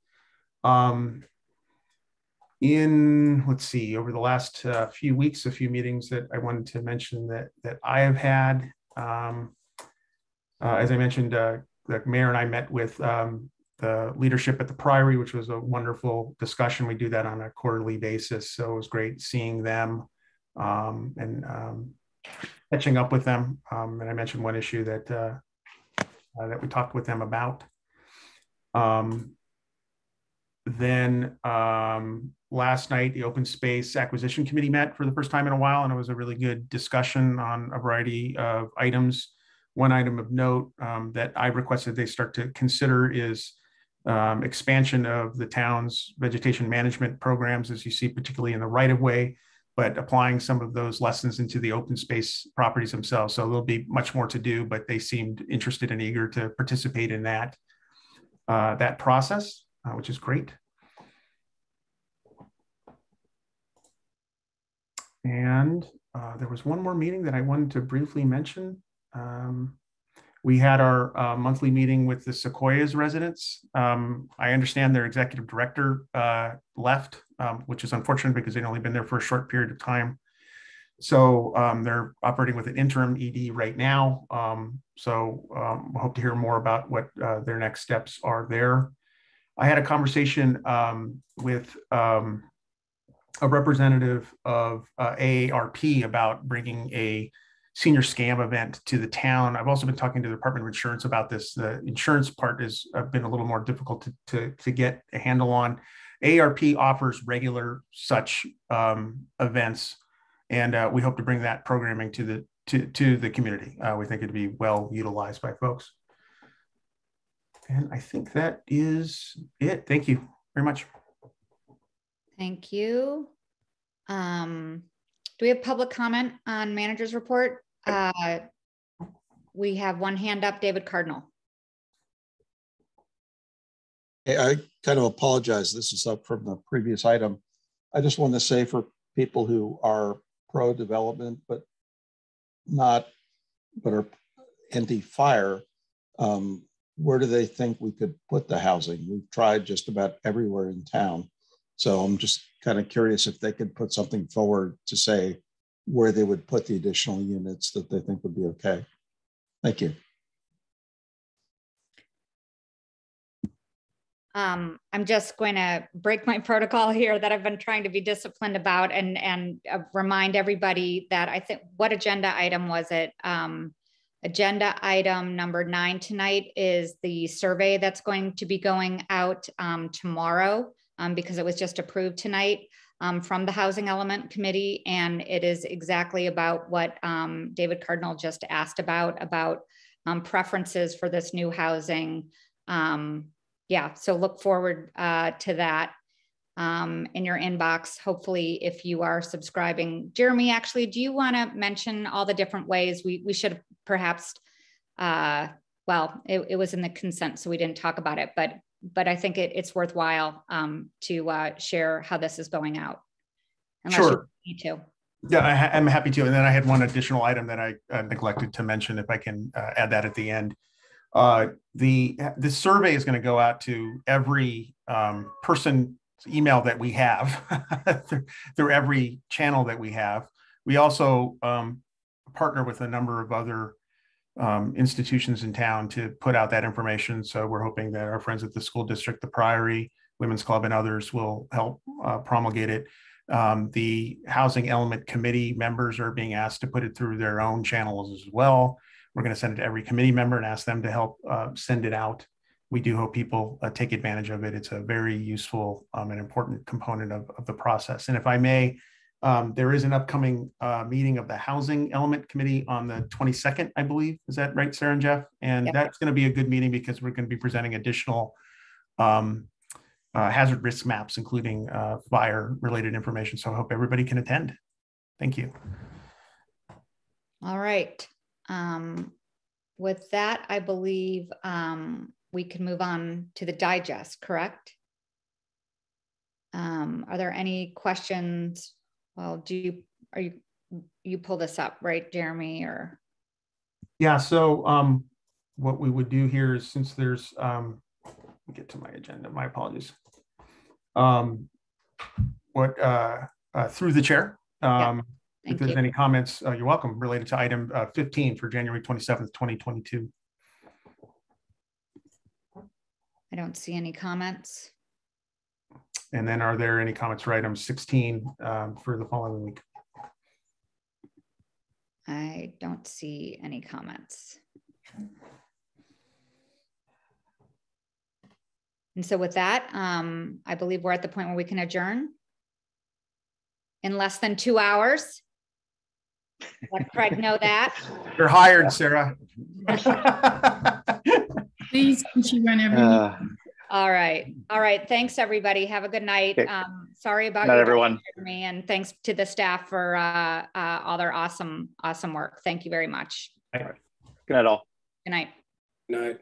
[SPEAKER 8] Let's see, over the last few weeks, a few meetings that I wanted to mention that I have had. As I mentioned, the mayor and I met with the leadership at the Priory, which was a wonderful discussion. We do that on a quarterly basis. So it was great seeing them and catching up with them. And I mentioned one issue that we talked with them about. Then last night, the Open Space Acquisition Committee met for the first time in a while, and it was a really good discussion on a variety of items. One item of note that I requested they start to consider is expansion of the town's vegetation management programs, as you see, particularly in the right-of-way, but applying some of those lessons into the open space properties themselves. So there'll be much more to do, but they seemed interested and eager to participate in that process, which is great. And there was one more meeting that I wanted to briefly mention. We had our monthly meeting with the Sequoia's residents. I understand their executive director left, which is unfortunate because they'd only been there for a short period of time. So they're operating with an interim ED right now. We hope to hear more about what their next steps are there. I had a conversation with a representative of AARP about bringing a senior scam event to the town. I've also been talking to the Department of Insurance about this. The insurance part has been a little more difficult to get a handle on. AARP offers regular such events, and we hope to bring that programming to the community. We think it'd be well utilized by folks. And I think that is it. Thank you very much.
[SPEAKER 1] Thank you. Do we have public comment on manager's report? We have one hand up, David Cardinal.
[SPEAKER 3] Hey, I kind of apologize. This is up from the previous item. I just want to say for people who are pro-development, but are anti-fire, where do they think we could put the housing? We've tried just about everywhere in town. So I'm just kind of curious if they could put something forward to say where they would put the additional units that they think would be okay. Thank you.
[SPEAKER 1] I'm just going to break my protocol here that I've been trying to be disciplined about and remind everybody that I think, what agenda item was it? Agenda item number 9 tonight is the survey that's going to be going out tomorrow because it was just approved tonight from the Housing Element Committee. And it is exactly about what David Cardinal just asked about preferences for this new housing. Yeah, so look forward to that in your inbox, hopefully, if you are subscribing. Jeremy, actually, do you want to mention all the different ways we should have perhaps, well, it was in the consent, so we didn't talk about it, but I think it's worthwhile to share how this is going out. Unless
[SPEAKER 8] sure.
[SPEAKER 1] You need to.
[SPEAKER 8] Yeah, I'm happy to. And then I had one additional item that I neglected to mention, if I can add that at the end. The survey is going to go out to every person's email that we have through every channel that we have. We also partner with a number of other institutions in town to put out that information. So we're hoping that our friends at the school district, the Priory, Women's Club, and others will help promulgate it. The Housing Element Committee members are being asked to put it through their own channels as well. We're going to send it to every committee member and ask them to help send it out. We do hope people take advantage of it. It's a very useful and important component of the process. And if I may, there is an upcoming meeting of the Housing Element Committee on the 22nd, I believe. Is that right, Sarah and Jeff? And that's going to be a good meeting because we're going to be presenting additional hazard risk maps, including fire-related information. So I hope everybody can attend. Thank you.
[SPEAKER 1] All right. With that, I believe we can move on to the digest, correct? Are there any questions? Well, you pull this up, right, Jeremy? Or
[SPEAKER 8] yeah, so what we would do here is, since there's let me get to my agenda, my apologies. Through the chair, if there's any comments, you're welcome, related to item 15 for January 27th, 2022.
[SPEAKER 1] I don't see any comments.
[SPEAKER 8] And then are there any comments for item 16 for the following week?
[SPEAKER 1] I don't see any comments. And so with that, I believe we're at the point where we can adjourn in less than 2 hours. Let Craig know that.
[SPEAKER 8] You're hired, Sarah.
[SPEAKER 9] Please, whenever.
[SPEAKER 1] All right. All right. Thanks, everybody. Have a good night. Sorry about
[SPEAKER 10] you, everyone.
[SPEAKER 1] And thanks to the staff for all their awesome work. Thank you very much.
[SPEAKER 10] Good night, all.
[SPEAKER 1] Good night.
[SPEAKER 12] Good night.